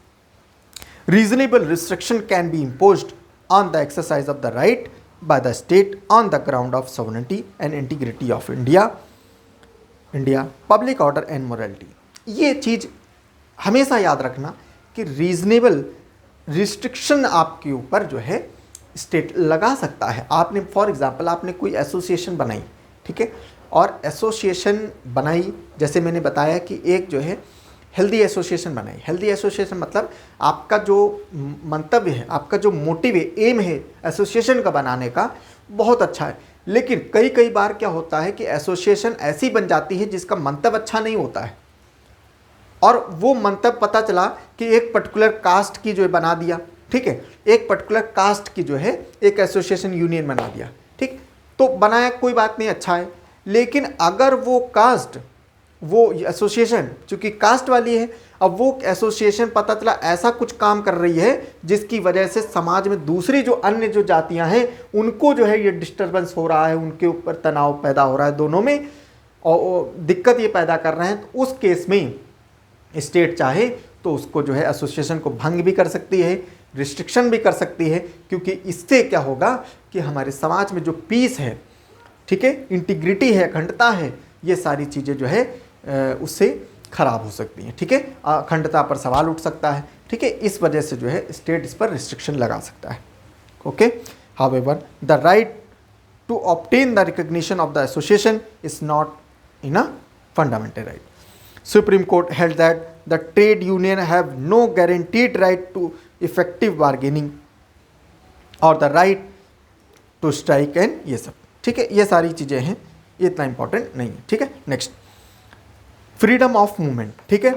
reasonable restriction can be imposed on the exercise of the right by the state on the ground of sovereignty and integrity of India, public order and morality. ये चीज़ हमेशा याद रखना कि रीजनेबल रिस्ट्रिक्शन आपके ऊपर जो है स्टेट लगा सकता है। आपने फॉर एग्जांपल आपने कोई एसोसिएशन बनाई, ठीक है, और एसोसिएशन बनाई, जैसे मैंने बताया कि एक जो है हेल्दी एसोसिएशन बनाई। हेल्दी एसोसिएशन मतलब आपका जो मंतव्य है, आपका जो मोटिव है, एम है एसोसिएशन का बनाने का, बहुत अच्छा है। लेकिन कई बार क्या होता है कि एसोसिएशन ऐसी बन जाती है जिसका मंतव्य अच्छा नहीं होता है, और वो मंतव्य पता चला कि एक पर्टिकुलर कास्ट की जो है बना दिया, ठीक है, एक पर्टिकुलर कास्ट की जो है एक एसोसिएशन यूनियन बना दिया, ठीक, तो बनाया, कोई बात नहीं, अच्छा है। लेकिन अगर वो कास्ट, वो एसोसिएशन चूंकि कास्ट वाली है, अब वो एसोसिएशन पता चला ऐसा कुछ काम कर रही है जिसकी वजह से समाज में दूसरी जो अन्य जो जातियां हैं उनको जो है ये डिस्टर्बेंस हो रहा है, उनके ऊपर तनाव पैदा हो रहा है दोनों में, और दिक्कत ये पैदा कर रहे हैं, तो उस केस में स्टेट चाहे तो उसको जो है एसोसिएशन को भंग भी कर सकती है, रिस्ट्रिक्शन भी कर सकती है, क्योंकि इससे क्या होगा कि हमारे समाज में जो पीस है, ठीक है, इंटीग्रिटी है, अखंडता है, ये सारी चीज़ें जो है उससे खराब हो सकती हैं, ठीक है, अखंडता पर सवाल उठ सकता है, ठीक है, इस वजह से जो है स्टेट इस पर रिस्ट्रिक्शन लगा सकता है। Okay, however the right to obtain the recognition of the association is not in a fundamental right. Supreme Court held that the trade union have no guaranteed right to effective bargaining और the right to strike and ये सब, ठीक है, ये सारी चीज़ें हैं, ये इतना इंपॉर्टेंट नहीं है, ठीक है। नेक्स्ट, फ्रीडम ऑफ मूवमेंट, ठीक है,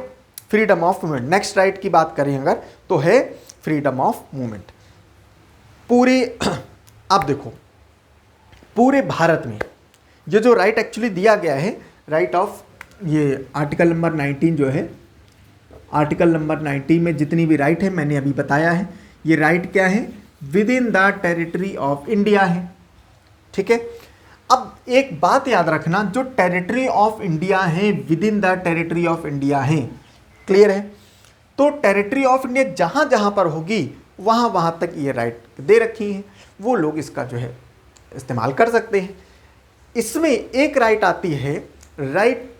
freedom of movement, next right की बात करें अगर तो है फ्रीडम ऑफ मूवमेंट। पूरे अब देखो पूरे भारत में ये जो राइट एक्चुअली दिया गया है, राइट ऑफ, ये आर्टिकल नंबर 19 जो है, आर्टिकल नंबर 19 में जितनी भी राइट है मैंने अभी बताया है, ये राइट क्या है, with in the territory of India है, ठीक है। अब एक बात याद रखना, जो टेरिटरी ऑफ इंडिया है, with in the territory of India है, क्लियर है, तो टेरिटरी ऑफ इंडिया जहाँ जहाँ पर होगी वहाँ तक ये राइट दे रखी हैं, वो लोग इसका जो है इस्तेमाल कर सकते हैं। इसमें एक राइट आती है, right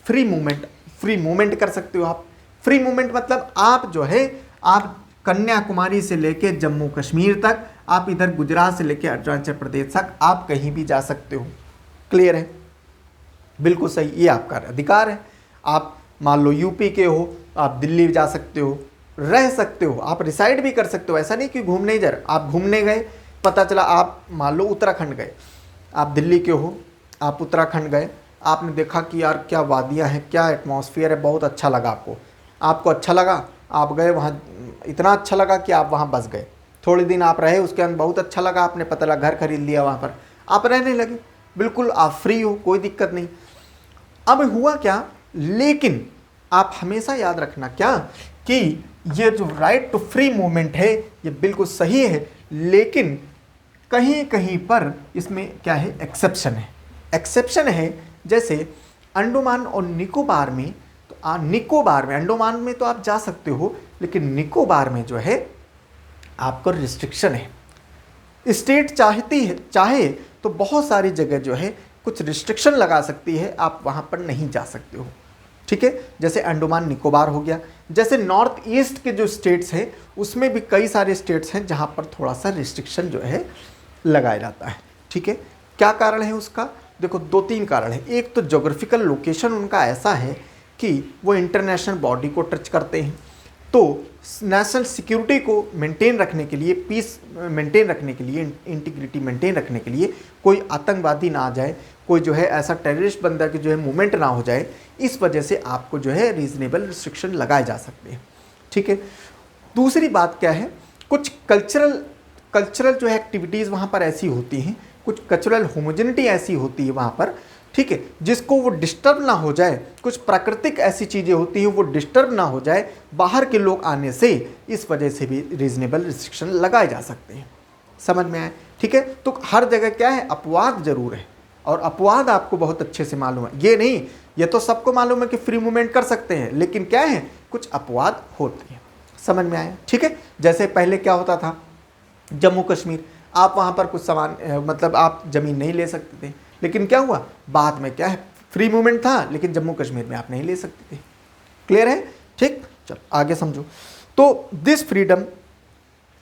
free movement, free movement कर सकते हो आप। फ्री मूवमेंट मतलब आप जो है, आप कन्याकुमारी से लेके जम्मू कश्मीर तक, आप इधर गुजरात से लेके अरुणाचल प्रदेश तक आप कहीं भी जा सकते हो, क्लियर है, बिल्कुल सही, ये आपका अधिकार है। आप मान लो यूपी के हो, आप दिल्ली जा सकते हो, रह सकते हो, आप रिसाइड भी कर सकते हो, ऐसा नहीं कि घूमने ही आप घूमने गए, पता चला आप मान लो उत्तराखंड गए, आप दिल्ली के हो, आप उत्तराखंड गए, आपने देखा कि यार क्या वादियाँ हैं, क्या एटमॉस्फेयर है, बहुत अच्छा लगा आपको अच्छा लगा, आप गए वहाँ, इतना अच्छा लगा कि आप वहाँ बस गए, थोड़े दिन आप रहे, उसके अंदर बहुत अच्छा लगा, आपने पता लगा घर खरीद लिया, वहाँ पर आप रहने लगे, बिल्कुल आप फ्री हो, कोई दिक्कत नहीं। अब हुआ क्या, लेकिन आप हमेशा याद रखना क्या कि ये जो राइट टू फ्री मूवमेंट है ये बिल्कुल सही है, लेकिन कहीं कहीं पर इसमें क्या है, एक्सेप्शन है। एक्सेप्शन है जैसे अंडमान और निकोबार में, तो निकोबार में, अंडमान में तो आप जा सकते हो, लेकिन निकोबार में जो है आपको रिस्ट्रिक्शन है। स्टेट चाहे तो बहुत सारी जगह जो है कुछ रिस्ट्रिक्शन लगा सकती है, आप वहाँ पर नहीं जा सकते हो, ठीक है, जैसे अंडमान निकोबार हो गया। जैसे नॉर्थ ईस्ट के जो स्टेट्स हैं उसमें भी कई सारे स्टेट्स हैं जहाँ पर थोड़ा सा रिस्ट्रिक्शन जो है लगाया जाता है, ठीक है। क्या कारण है उसका, देखो 2-3 कारण है। एक तो ज्योग्राफिकल लोकेशन उनका ऐसा है कि वो इंटरनेशनल बॉडी को टच करते हैं, तो नेशनल सिक्योरिटी को मेंटेन रखने के लिए, पीस मेंटेन रखने के लिए, इंटीग्रिटी मेंटेन रखने के लिए कोई आतंकवादी ना आ जाए, कोई जो है ऐसा टेररिस्ट बंदा की जो है मूवमेंट ना हो जाए, इस वजह से आपको जो है रीजनेबल रिस्ट्रिक्शन लगाए जा सकते हैं, ठीक है। दूसरी बात क्या है, कुछ कल्चरल जो है एक्टिविटीज़ वहाँ पर ऐसी होती हैं, कुछ कल्चरल होमोजेनिटी ऐसी होती है वहाँ पर, ठीक है, जिसको वो डिस्टर्ब ना हो जाए, कुछ प्राकृतिक ऐसी चीज़ें होती हैं वो डिस्टर्ब ना हो जाए बाहर के लोग आने से, इस वजह से भी रीजनेबल रिस्ट्रिक्शन लगाए जा सकते हैं। समझ में आए, ठीक है। तो हर जगह क्या है, अपवाद जरूर है, और अपवाद आपको बहुत अच्छे से मालूम है, ये नहीं, ये तो सबको मालूम है कि फ्री मूवमेंट कर सकते हैं, लेकिन क्या है, कुछ अपवाद होते हैं। समझ में आया, ठीक है। जैसे पहले क्या होता था, जम्मू कश्मीर, आप वहाँ पर कुछ सामान मतलब आप ज़मीन नहीं ले सकते थे, लेकिन क्या हुआ, बाद में क्या है, फ्री मूवमेंट था, लेकिन जम्मू कश्मीर में आप नहीं ले सकते थे, क्लियर है? ठीक, चलो आगे समझो। तो this freedom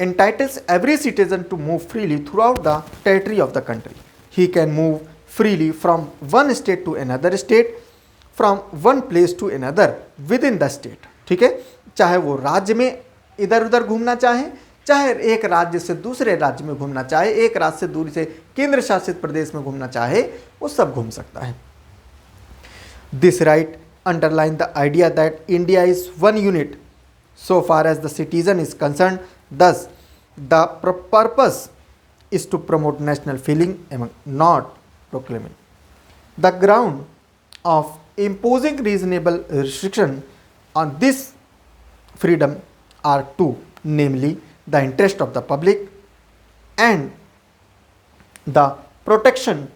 entitles every citizen to move freely throughout the territory of the country. He can move freely from one state to another state, from one place to another within the state. ठीक है, चाहे वो राज्य में इधर उधर घूमना चाहे, चाहे एक राज्य से दूसरे राज्य में घूमना चाहे, एक राज्य से दूसरे केंद्र शासित प्रदेश में घूमना चाहे, वो सब घूम सकता है। This right underline the idea that India is one unit so far as the citizen is concerned. Thus, the purpose is to promote national feeling among, not proclaiming. The ground of imposing reasonable restriction on this freedom are two, namely the interest of the public and the protection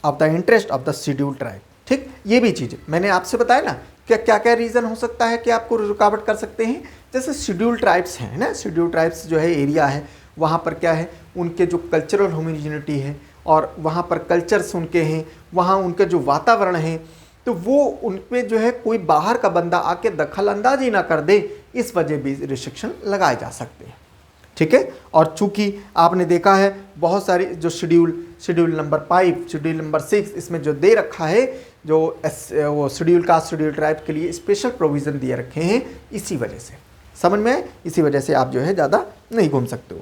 of the interest of the scheduled tribe. ठीक, ये भी चीज़ मैंने आपसे बताया ना क्या क्या क्या रीज़न हो सकता है कि आपको रुकावट कर सकते हैं। जैसे शेड्यूल ट्राइब्स हैं ना, शेड्यूल ट्राइब्स जो है एरिया है, वहाँ पर क्या है, उनके जो कल्चरल होमोजेनिटी है और वहाँ पर कल्चर्स उनके हैं, वहाँ उनका जो वातावरण है, तो वो उन पर जो है कोई बाहर का बंदा आके दखल अंदाजी ना कर दे, इस वजह भी रिस्ट्रिक्शन लगाए जा सकते हैं। ठीक है, और चूंकि आपने देखा है बहुत सारी जो शेड्यूल नंबर 5, शेड्यूल नंबर 6 इसमें जो दे रखा है, जो वो शेड्यूल कास्ट शेड्यूल ट्राइब के लिए स्पेशल प्रोविज़न दिए रखे हैं, इसी वजह से समझ में आए, इसी वजह से आप जो है ज़्यादा नहीं घूम सकते हो।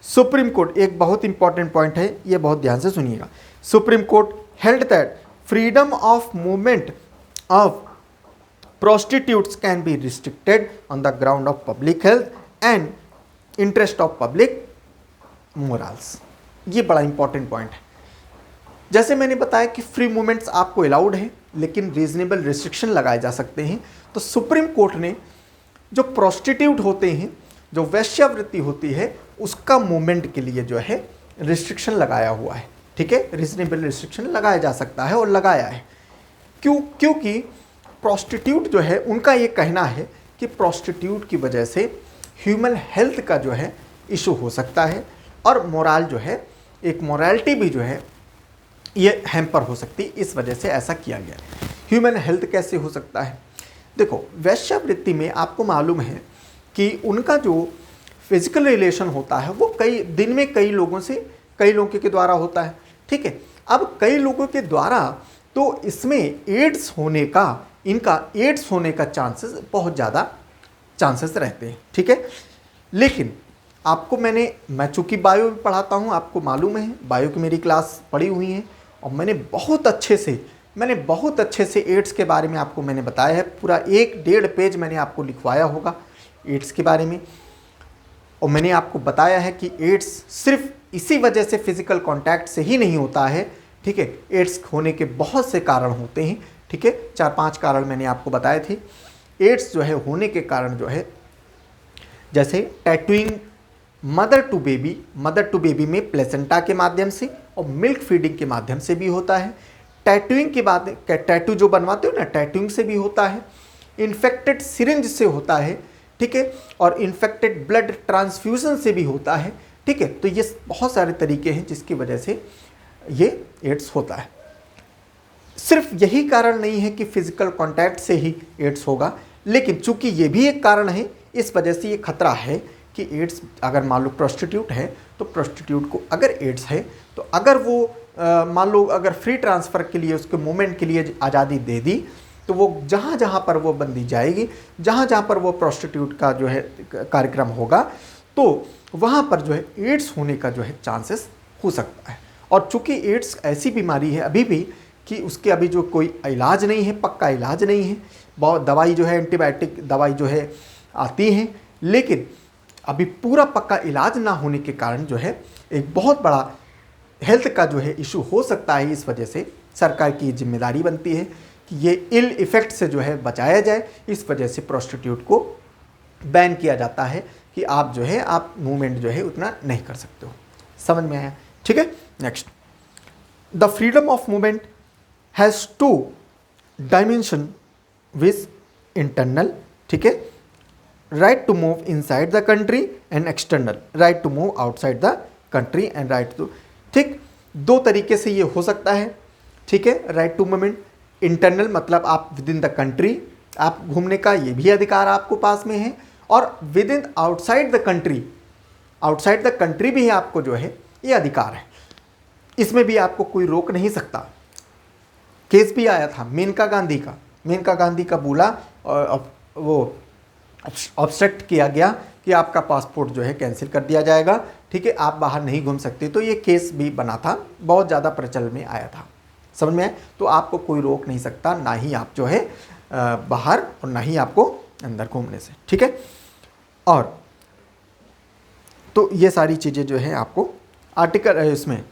सुप्रीम कोर्ट एक बहुत इंपॉर्टेंट पॉइंट है, ये बहुत ध्यान से सुनिएगा। Supreme court held that freedom of movement of prostitutes can be restricted on the ground of public health and interest of public morals। ये बड़ा इंपॉर्टेंट पॉइंट है। जैसे मैंने बताया कि फ्री मूवमेंट्स आपको अलाउड है, लेकिन रीजनेबल रिस्ट्रिक्शन लगाए जा सकते हैं। तो सुप्रीम कोर्ट ने जो प्रोस्टिट्यूट होते हैं, जो वैश्यावृत्ति होती है, उसका मूवमेंट के लिए जो है रिस्ट्रिक्शन लगाया हुआ है। ठीक है, रीजनेबल रिस्ट्रिक्शन लगाया जा सकता है और लगाया है। क्योंकि प्रोस्टिट्यूट जो है उनका ये कहना है कि प्रोस्टिट्यूट की वजह से ह्यूमन हेल्थ का जो है इशू हो सकता है और मोरल जो है, एक मोरालिटी भी जो है ये हैम्पर हो सकती है, इस वजह से ऐसा किया गया। ह्यूमन हेल्थ कैसे हो सकता है? देखो, वैश्यावृत्ति में आपको मालूम है कि उनका जो फिजिकल रिलेशन होता है वो कई दिन में कई लोगों के द्वारा होता है। ठीक है, अब कई लोगों के द्वारा तो इसमें एड्स होने का चांसेस बहुत ज़्यादा चांसेस रहते हैं। ठीक है, लेकिन आपको मैं चूँकि बायो भी पढ़ाता हूँ, आपको मालूम है, बायो की मेरी क्लास पढ़ी हुई है और मैंने बहुत अच्छे से एड्स के बारे में आपको मैंने बताया है। पूरा 1-1.5 पेज मैंने आपको लिखवाया होगा एड्स के बारे में, और मैंने आपको बताया है कि एड्स सिर्फ इसी वजह से फिजिकल कांटेक्ट से ही नहीं होता है। ठीक है, एड्स होने के बहुत से कारण होते हैं। ठीक है, 4-5 कारण मैंने आपको बताए थे। एड्स जो है होने के कारण जो है, जैसे टैटूइंग मदर टू बेबी में प्लेसेंटा के माध्यम से और मिल्क फीडिंग के माध्यम से भी होता है। टैटूइंग के बाद टैटू जो बनवाते हो ना, टैटूइंग से भी होता है। इन्फेक्टेड सिरिंज से होता है। ठीक है, और इन्फेक्टेड ब्लड ट्रांसफ्यूजन से भी होता है। ठीक है, तो ये बहुत सारे तरीके हैं जिसकी वजह से ये एड्स होता है। सिर्फ यही कारण नहीं है कि फिजिकल कांटेक्ट से ही एड्स होगा, लेकिन चूंकि ये भी एक कारण है, इस वजह से ये खतरा है कि एड्स, अगर मान लो प्रोस्टिट्यूट है तो प्रोस्टिट्यूट को अगर एड्स है तो अगर वो मान लो अगर फ्री ट्रांसफ़र के लिए, उसके मूवमेंट के लिए आज़ादी दे दी, तो वो जहाँ जहाँ पर वो बंदी जाएगी, जहाँ जहाँ पर वो प्रोस्टिट्यूट का जो है कार्यक्रम होगा, तो वहाँ पर जो है एड्स होने का जो है चांसेस हो सकता है। और चूँकि एड्स ऐसी बीमारी है अभी भी कि उसके अभी जो कोई इलाज नहीं है, पक्का इलाज नहीं है। बहुत दवाई जो है, एंटीबायोटिक दवाई जो है आती हैं, लेकिन अभी पूरा पक्का इलाज ना होने के कारण जो है एक बहुत बड़ा हेल्थ का जो है इशू हो सकता है। इस वजह से सरकार की जिम्मेदारी बनती है कि ये इल इफ़ेक्ट से जो है बचाया जाए। इस वजह से प्रोस्टिट्यूट को बैन किया जाता है कि आप जो है आप मूवमेंट जो है उतना नहीं कर सकते हो। समझ में आया? ठीक है, next, the freedom of movement has 2 dimension which internal. ठीक है, right to move inside the country and external right to move outside the country and right to. ठीक, 2 तरीके से ये हो सकता है। ठीक है, राइट टू मूवमेंट इंटरनल मतलब आप विद इन द कंट्री आप घूमने का ये भी अधिकार आपको पास में है। और with in outside the country भी आपको जो है ये अधिकार है, इसमें भी आपको कोई रोक नहीं सकता। केस भी आया था मेनका गांधी का बोला वो ऑब्स्ट्रक्ट किया गया कि आपका पासपोर्ट जो है कैंसिल कर दिया जाएगा, ठीक है, आप बाहर नहीं घूम सकते। तो ये केस भी बना था, बहुत ज़्यादा प्रचलन में आया था, समझ में आए। तो आपको कोई रोक नहीं सकता, ना ही आप जो है बाहर और ना ही आपको अंदर घूमने से, ठीक है। और तो ये सारी चीज़ें जो है आपको आर्टिकल इसमें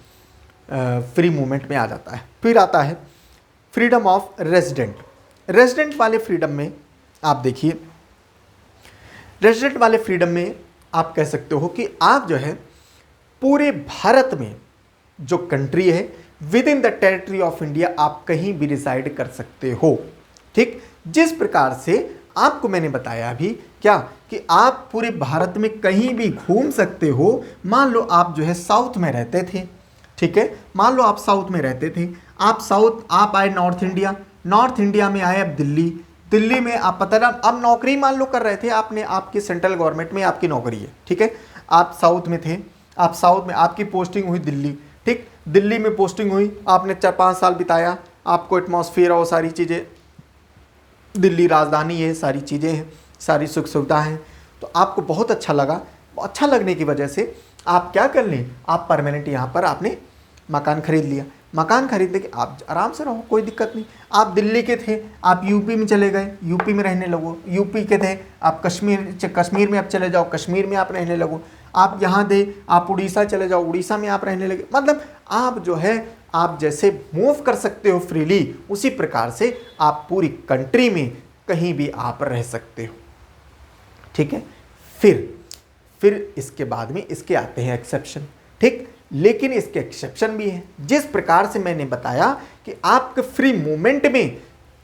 फ्री मूवमेंट में आ जाता है। फिर आता है फ्रीडम ऑफ रेजिडेंट वाले फ्रीडम में आप देखिए, रेजिडेंट वाले फ्रीडम में आप कह सकते हो कि आप जो है पूरे भारत में जो कंट्री है with in the territory of India आप कहीं भी रिसाइड कर सकते हो, ठीक। जिस प्रकार से आपको मैंने बताया अभी क्या कि आप पूरे भारत में कहीं भी घूम सकते हो। मान लो आप जो है साउथ में रहते थे, ठीक है, मान लो आप साउथ में रहते थे, आप आए नॉर्थ इंडिया में आए अब दिल्ली में आप पता ना अब नौकरी मान लो कर रहे थे आपने, आपकी सेंट्रल गवर्नमेंट में आपकी नौकरी है, ठीक है। आप साउथ में थे, आप साउथ में आपकी पोस्टिंग हुई दिल्ली, ठीक, दिल्ली में पोस्टिंग हुई, आपने 4-5 साल बिताया, आपको एटमॉस्फेयर और सारी चीज़ें, दिल्ली राजधानी है, सारी चीज़ें हैं, सारी सुख सुविधा हैं, तो आपको बहुत अच्छा लगा। अच्छा लगने की वजह से आप क्या कर लें, आप परमानेंट यहाँ पर आपने मकान खरीद लिया। मकान खरीदने के आप आराम से रहो, कोई दिक्कत नहीं। आप दिल्ली के थे, आप यूपी में चले गए, यूपी में रहने लगो। यूपी के थे, आप कश्मीर में आप चले जाओ, कश्मीर में आप रहने लगो। आप यहाँ थे, आप उड़ीसा चले जाओ, उड़ीसा में आप रहने लगे। मतलब आप जो है आप जैसे मूव कर सकते हो फ्रीली, उसी प्रकार से आप पूरी कंट्री में कहीं भी आप रह सकते हो, ठीक है। फिर इसके बाद में इसके आते हैं एक्सेप्शन, ठीक। लेकिन इसके एक्सेप्शन भी हैं। जिस प्रकार से मैंने बताया कि आपके फ्री मूवमेंट में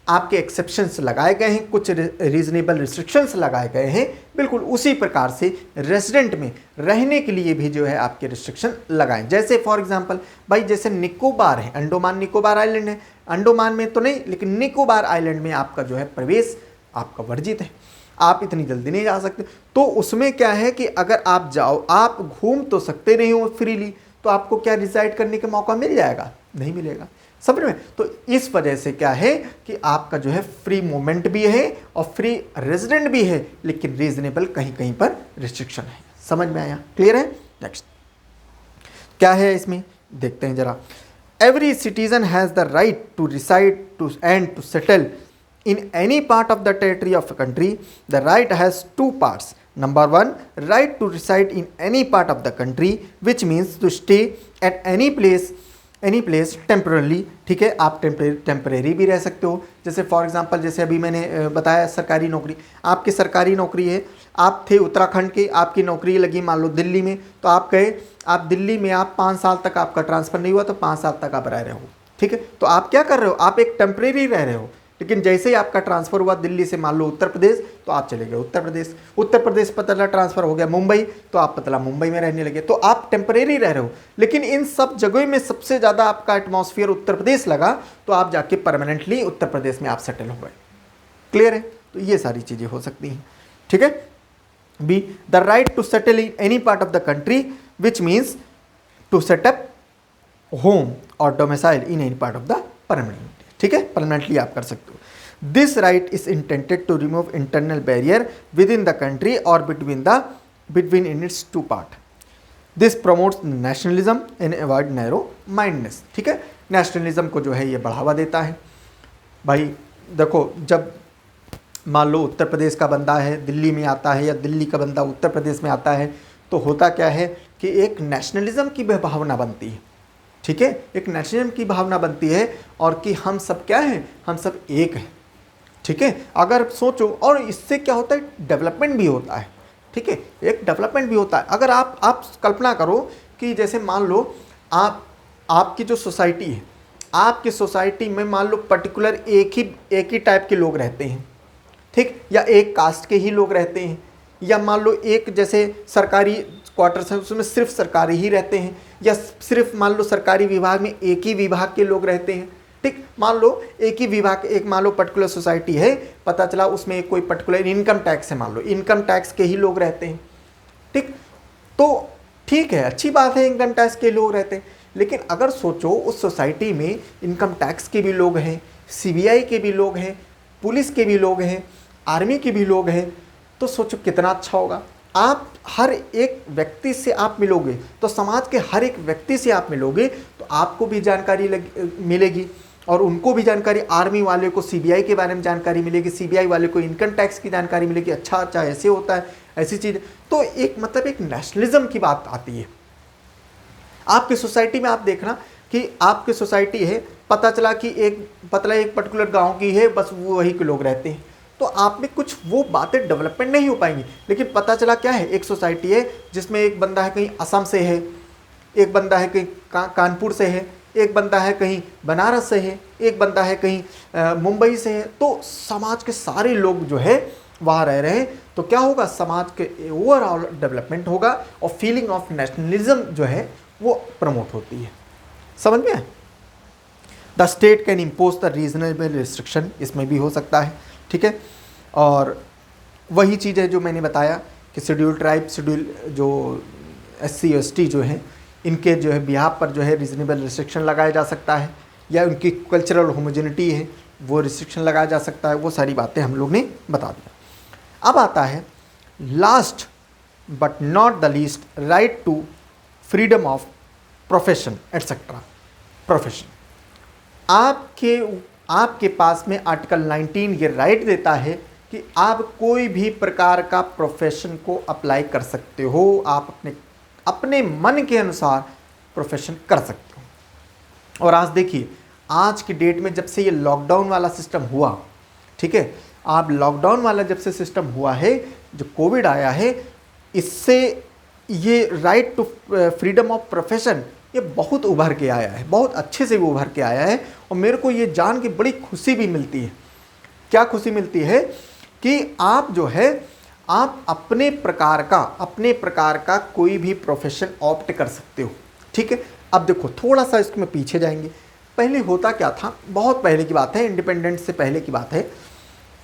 आपके एक्सेप्शंस लगाए गए हैं, कुछ रीजनेबल रिस्ट्रिक्शंस लगाए गए हैं, बिल्कुल उसी प्रकार से रेजिडेंट में रहने के लिए भी जो है आपके रिस्ट्रिक्शन लगाएं। जैसे फॉर एग्जांपल भाई जैसे निकोबार है, अंडोमान निकोबार आइलैंड है, अंडोमान में तो नहीं लेकिन निकोबार आइलैंड में आपका जो है प्रवेश आपका वर्जित है, आप इतनी जल्दी नहीं जा सकते। तो उसमें क्या है कि अगर आप जाओ, आप घूम तो सकते नहीं हो फ्रीली, तो आपको क्या रिसाइड करने का मौका मिल जाएगा? नहीं मिलेगा, समझ में। तो इस वजह से क्या है कि आपका जो है फ्री मूवमेंट भी है और फ्री रेजिडेंट भी है, लेकिन रीजनेबल कहीं कहीं पर रिस्ट्रिक्शन है। समझ में आया? क्लियर है? नेक्स्ट क्या है इसमें देखते हैं जरा। Every citizen has the right to reside to and to settle in any part of the territory of a country. The right has two parts. Number one, right to reside in any part of the country, which means to stay at any place temporarily. ठीक है, आप temporary भी रह सकते हो। जैसे for example जैसे अभी मैंने बताया सरकारी नौकरी, आपकी सरकारी नौकरी है, आप थे उत्तराखंड के, आपकी नौकरी लगी मान लो दिल्ली में, तो आप गए, आप दिल्ली में आप 5 साल तक आपका ट्रांसफ़र नहीं हुआ, तो 5 साल तक आप रह रहे हो, ठीक है। तो आप क्या कर रहे हो, आप एक टेम्परेरी रह रहे हो, लेकिन जैसे ही आपका ट्रांसफ़र हुआ दिल्ली से मान लो उत्तर प्रदेश, तो आप चले गए उत्तर प्रदेश पतला ट्रांसफ़र हो गया मुंबई, तो आप पतला मुंबई में रहने लगे। तो आप टेम्परेरी रह रहे हो, लेकिन इन सब जगहों में सबसे ज़्यादा आपका एटमॉस्फेयर उत्तर प्रदेश लगा, तो आप जाके परमानेंटली उत्तर प्रदेश में आप सेटल हो गए। क्लियर है? तो ये सारी चीज़ें हो सकती हैं, ठीक है। B, the right to settle in any part of the country, which means to set up home और domicile in any part of the permanent, ठीक है, परमानेंटली आप कर सकते हो। This right is intended to remove internal barrier within the country और between in its two part. This promotes nationalism and avoid narrow mindness, ठीक है। Nationalism को जो है ये बढ़ावा देता है। भाई देखो, जब मान लो उत्तर प्रदेश का बंदा है दिल्ली में आता है, या दिल्ली का बंदा उत्तर प्रदेश में आता है, तो होता क्या है कि एक नेशनलिज्म की भावना बनती है, ठीक है, एक नेशनलिज्म की भावना बनती है, और कि हम सब क्या हैं, हम सब एक हैं, ठीक है। अगर सोचो, और इससे क्या होता है, डेवलपमेंट भी होता है, ठीक है, एक डेवलपमेंट भी होता है। अगर आप कल्पना करो कि जैसे मान लो आपकी जो सोसाइटी है, आपकी सोसाइटी में मान लो पर्टिकुलर एक ही टाइप के लोग रहते हैं, ठीक, या एक कास्ट के ही लोग रहते हैं, या मान लो एक जैसे सरकारी क्वार्टर्स है उसमें सिर्फ सरकारी ही रहते हैं, या सिर्फ मान लो सरकारी विभाग में एक ही विभाग के लोग रहते हैं, ठीक, मान लो एक ही विभाग, एक मान लो पर्टिकुलर सोसाइटी है, पता चला उसमें कोई पर्टिकुलर इनकम टैक्स है, मान लो इनकम टैक्स के ही लोग रहते हैं, ठीक, तो ठीक है, अच्छी बात है, इनकम टैक्स के लोग रहते हैं। लेकिन अगर सोचो उस सोसाइटी में इनकम टैक्स के भी लोग हैं, सीबीआई के भी लोग हैं, पुलिस के भी लोग हैं, आर्मी के भी लोग हैं, तो सोचो कितना अच्छा होगा। आप हर एक व्यक्ति से आप मिलोगे, तो समाज के हर एक व्यक्ति से आप मिलोगे तो आपको भी जानकारी मिलेगी और उनको भी जानकारी, आर्मी वाले को सीबीआई के बारे में जानकारी मिलेगी, सीबीआई वाले को इनकम टैक्स की जानकारी मिलेगी, अच्छा अच्छा ऐसे होता है, ऐसी चीज़। तो एक मतलब एक नेशनलिज्म की बात आती है। आपकी सोसाइटी में आप देखना कि आपकी सोसाइटी है, पता चला कि एक पर्टिकुलर गांव की है, बस वो वही के लोग रहते हैं, तो आप में कुछ वो बातें डेवलपमेंट नहीं हो पाएंगी। लेकिन पता चला क्या है, एक सोसाइटी है जिसमें एक बंदा है कहीं असम से है, एक बंदा है कहीं कानपुर से है, एक बंदा है कहीं बनारस से है, एक बंदा है कहीं मुंबई से है, तो समाज के सारे लोग जो है वहाँ रह रहे हैं, तो क्या होगा, समाज के ओवरऑल डेवलपमेंट होगा और फीलिंग ऑफ नेशनलिज्म जो है वो प्रमोट होती है। समझ में आए? The state can impose the reasonable restriction, इसमें भी हो सकता है, ठीक है। और वही चीज़ है जो मैंने बताया कि शेड्यूल ट्राइब, शेड्यूल जो SC ST जो हैं, इनके जो है बिहाफ पर जो है रीजनेबल रिस्ट्रिक्शन लगाया जा सकता है, या उनकी कल्चरल होमोजेनिटी है वो रिस्ट्रिक्शन लगाया जा सकता है। वो सारी बातें हम लोग ने बता दिया। अब आता है last but not the least, right to freedom of profession etcetera. Profession, आपके पास में आर्टिकल 19 ये राइट देता है कि आप कोई भी प्रकार का प्रोफेशन को अप्लाई कर सकते हो, आप अपने मन के अनुसार प्रोफेशन कर सकते हो। और आज देखिए, आज की डेट में जब से ये लॉकडाउन वाला सिस्टम हुआ, ठीक है, आप लॉकडाउन वाला जब से सिस्टम हुआ है, जो कोविड आया है, इससे ये right to freedom of profession ये बहुत उभर के आया है, बहुत अच्छे से भी उभर के आया है। और मेरे को ये जान के बड़ी खुशी भी मिलती है। क्या खुशी मिलती है कि आप जो है आप अपने प्रकार का कोई भी प्रोफेशन ऑप्ट कर सकते हो, ठीक है। अब देखो थोड़ा सा इसमें पीछे जाएंगे। पहले होता क्या था, बहुत पहले की बात है, इंडिपेंडेंस से पहले की बात है,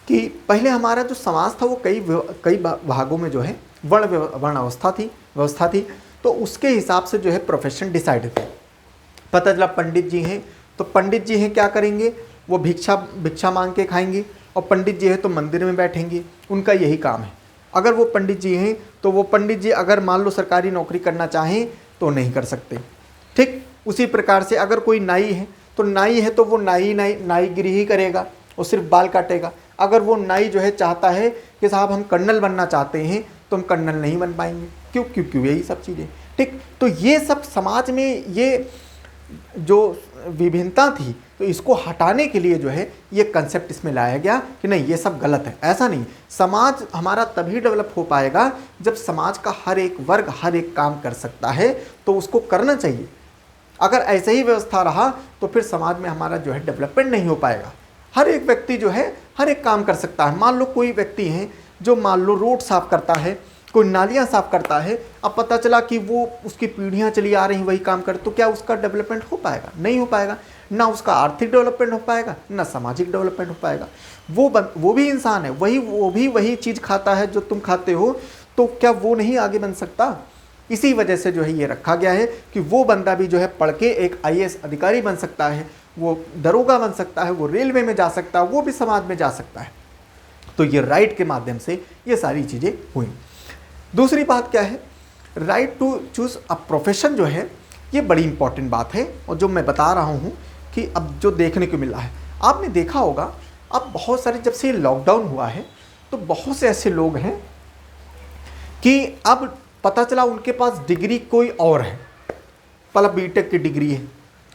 कि पहले हमारा जो समाज था वो कई भागों में जो है वर्ण व्यवस्था थी, तो उसके हिसाब से जो है प्रोफेशन डिसाइड थे। पता चला पंडित जी हैं, तो पंडित जी हैं क्या करेंगे, वो भिक्षा मांग के खाएंगे, और पंडित जी हैं तो मंदिर में बैठेंगे, उनका यही काम है। अगर वो पंडित जी हैं तो वो पंडित जी अगर मान लो सरकारी नौकरी करना चाहें तो नहीं कर सकते, ठीक। उसी प्रकार से अगर कोई नाई है तो वो नाईगिरी ही करेगा, वो सिर्फ बाल काटेगा। अगर वो नाई जो है चाहता है कि साहब हम कर्नल बनना चाहते हैं, तो हम कर्नल नहीं बन पाएंगे। क्यों यही सब चीज़ें, ठीक। तो ये सब समाज में ये जो विभिन्नता थी, तो इसको हटाने के लिए जो है ये कंसेप्ट इसमें लाया गया कि नहीं, ये सब गलत है। ऐसा नहीं, समाज हमारा तभी डेवलप हो पाएगा जब समाज का हर एक वर्ग हर एक काम कर सकता है, तो उसको करना चाहिए। अगर ऐसे ही व्यवस्था रहा तो फिर समाज में हमारा जो है डेवलपमेंट नहीं हो पाएगा। हर एक व्यक्ति जो है हर एक काम कर सकता है। मान लो कोई व्यक्ति है जो मान लो रोड साफ करता है, कोई नालियाँ साफ करता है, अब पता चला कि वो उसकी पीढ़ियाँ चली आ रही वही काम करे, तो क्या उसका डेवलपमेंट हो पाएगा? नहीं हो पाएगा। ना उसका आर्थिक डेवलपमेंट हो पाएगा, ना सामाजिक डेवलपमेंट हो पाएगा। वो भी इंसान है, वो भी वही चीज़ खाता है जो तुम खाते हो, तो क्या वो नहीं आगे बन सकता? इसी वजह से जो है ये रखा गया है कि वो बंदा भी जो है पढ़ के एक IAS अधिकारी बन सकता है, वो दरोगा बन सकता है, वो रेलवे में जा सकता है, वो भी समाज में जा सकता है। तो ये राइट के माध्यम से ये सारी चीज़ें हुई। दूसरी बात क्या है, right to choose a profession जो है ये बड़ी इंपॉर्टेंट बात है। और जो मैं बता रहा हूँ कि अब जो देखने को मिला है, आपने देखा होगा अब बहुत सारे, जब से लॉकडाउन हुआ है तो बहुत से ऐसे लोग हैं कि अब पता चला उनके पास डिग्री कोई और है, मतलब बीटेक की डिग्री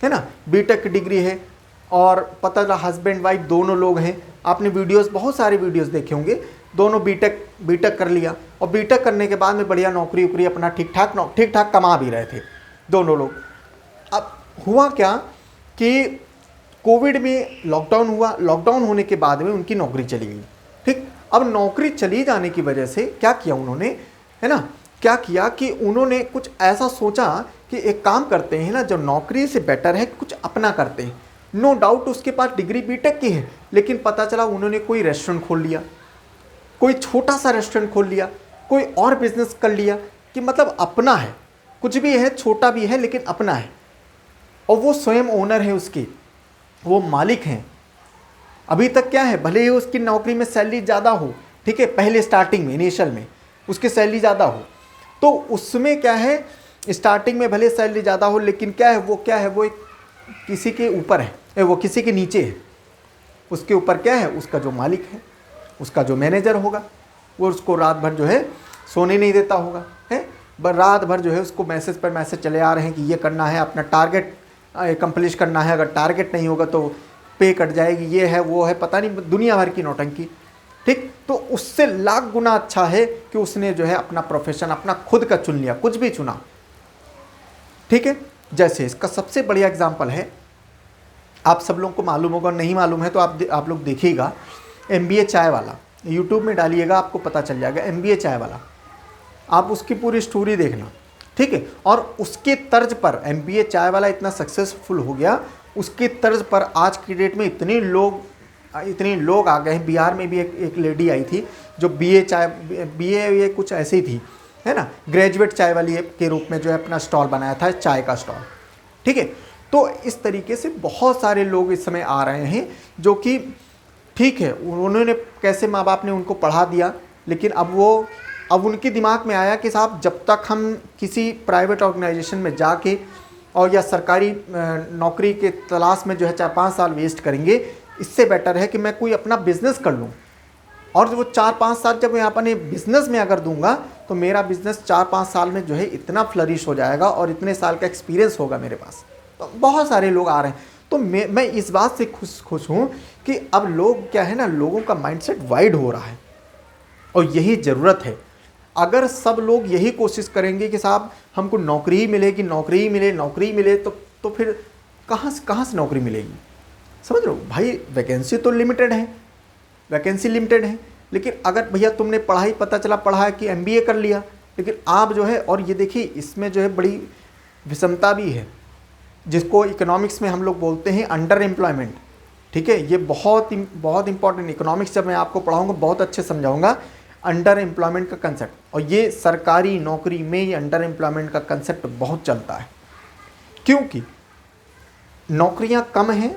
है ना, बीटेक की डिग्री है, और पता चला हस्बैंड वाइफ दोनों लोग हैं। आपने बहुत सारे वीडियोस देखे होंगे, दोनों बीटेक कर लिया, और बीटेक करने के बाद में बढ़िया नौकरी उकरी अपना ठीक ठाक कमा भी रहे थे दोनों लोग। अब हुआ क्या कि कोविड में लॉकडाउन हुआ, लॉकडाउन होने के बाद में उनकी नौकरी चली गई, ठीक। अब नौकरी चली जाने की वजह से क्या किया उन्होंने, है ना, क्या किया कि उन्होंने कुछ ऐसा सोचा कि एक काम करते हैं ना, जो नौकरी से बेटर है कुछ अपना करते हैं। नो डाउट उसके पास डिग्री बीटेक की है, लेकिन पता चला उन्होंने कोई रेस्टोरेंट खोल लिया, कोई छोटा सा रेस्टोरेंट खोल लिया, कोई और बिजनेस कर लिया, कि मतलब अपना है, कुछ भी है, छोटा भी है लेकिन अपना है, और वो स्वयं ओनर है उसके, वो मालिक हैं। अभी तक क्या है, भले ही उसकी नौकरी में सैलरी ज़्यादा हो, ठीक है, पहले स्टार्टिंग में इनिशियल में उसकी सैलरी ज़्यादा हो, तो उसमें क्या है, स्टार्टिंग में भले सैलरी ज़्यादा हो, लेकिन क्या है वो एक किसी के ऊपर है, वो किसी के नीचे है। उसके ऊपर क्या है, उसका जो मालिक है, उसका जो मैनेजर होगा, वो उसको रात भर जो है सोने नहीं देता होगा, है, रात भर जो है उसको मैसेज पर मैसेज चले आ रहे हैं कि ये करना है, अपना टारगेट कंप्लीट करना है, अगर टारगेट नहीं होगा तो पे कट जाएगी, ये है वो है, पता नहीं दुनिया भर की नौटंकी। ठीक, तो उससे लाख गुना अच्छा है कि उसने जो है अपना प्रोफेशन अपना खुद का चुन लिया, कुछ भी चुना। ठीक है, जैसे इसका सबसे बढ़िया एग्जांपल है, आप सब लोगों को मालूम होगा, नहीं मालूम है तो आप लोग देखिएगा, MBA चाय वाला, यूट्यूब में डालिएगा आपको पता चल जाएगा, MBA चाय वाला, आप उसकी पूरी स्टोरी देखना। ठीक है, और उसके तर्ज पर MBA चाय वाला इतना सक्सेसफुल हो गया, उसके तर्ज पर आज की डेट में इतने लोग आ गए हैं। बिहार में भी एक लेडी आई थी जो BA कुछ ऐसी थी, है ना, ग्रेजुएट चाय वाली के रूप में जो है अपना स्टॉल बनाया था, चाय का स्टॉल। ठीक है, तो इस तरीके से बहुत सारे लोग इस समय आ रहे हैं जो कि ठीक है, उन्होंने कैसे माँ बाप ने उनको पढ़ा दिया, लेकिन अब उनके दिमाग में आया कि साहब जब तक हम किसी प्राइवेट ऑर्गेनाइजेशन में जाके और या सरकारी नौकरी के तलाश में जो है 4-5 साल वेस्ट करेंगे, इससे बेटर है कि मैं कोई अपना बिजनेस कर लूँ, और वो 4-5 साल जब मैं अपने बिजनेस में अगर दूंगा तो मेरा बिजनेस 4-5 साल में जो है इतना फ्लरिश हो जाएगा और इतने साल का एक्सपीरियंस होगा मेरे पास। तो बहुत सारे लोग आ रहे हैं, तो मैं इस बात से खुश हूँ कि अब लोग क्या है ना, लोगों का माइंडसेट वाइड हो रहा है, और यही ज़रूरत है। अगर सब लोग यही कोशिश करेंगे कि साहब हमको नौकरी ही मिलेगी, नौकरी ही मिले, तो फिर कहाँ से नौकरी मिलेगी? समझ रहे हो भाई, वैकेंसी तो लिमिटेड है, लेकिन अगर भैया तुमने पता चला पढ़ा कि MBA कर लिया, लेकिन आप जो है, और ये देखिए इसमें जो है बड़ी विषमता भी है, जिसको इकोनॉमिक्स में हम लोग बोलते हैं अंडर एम्प्लॉयमेंट। ठीक है, ये बहुत इंपॉर्टेंट, इकोनॉमिक्स जब मैं आपको पढ़ाऊंगा बहुत अच्छे समझाऊंगा अंडर एम्प्लॉयमेंट का कंसेप्ट, और ये सरकारी नौकरी में ये अंडर एम्प्लॉयमेंट का कंसेप्ट बहुत चलता है, क्योंकि नौकरियां कम हैं,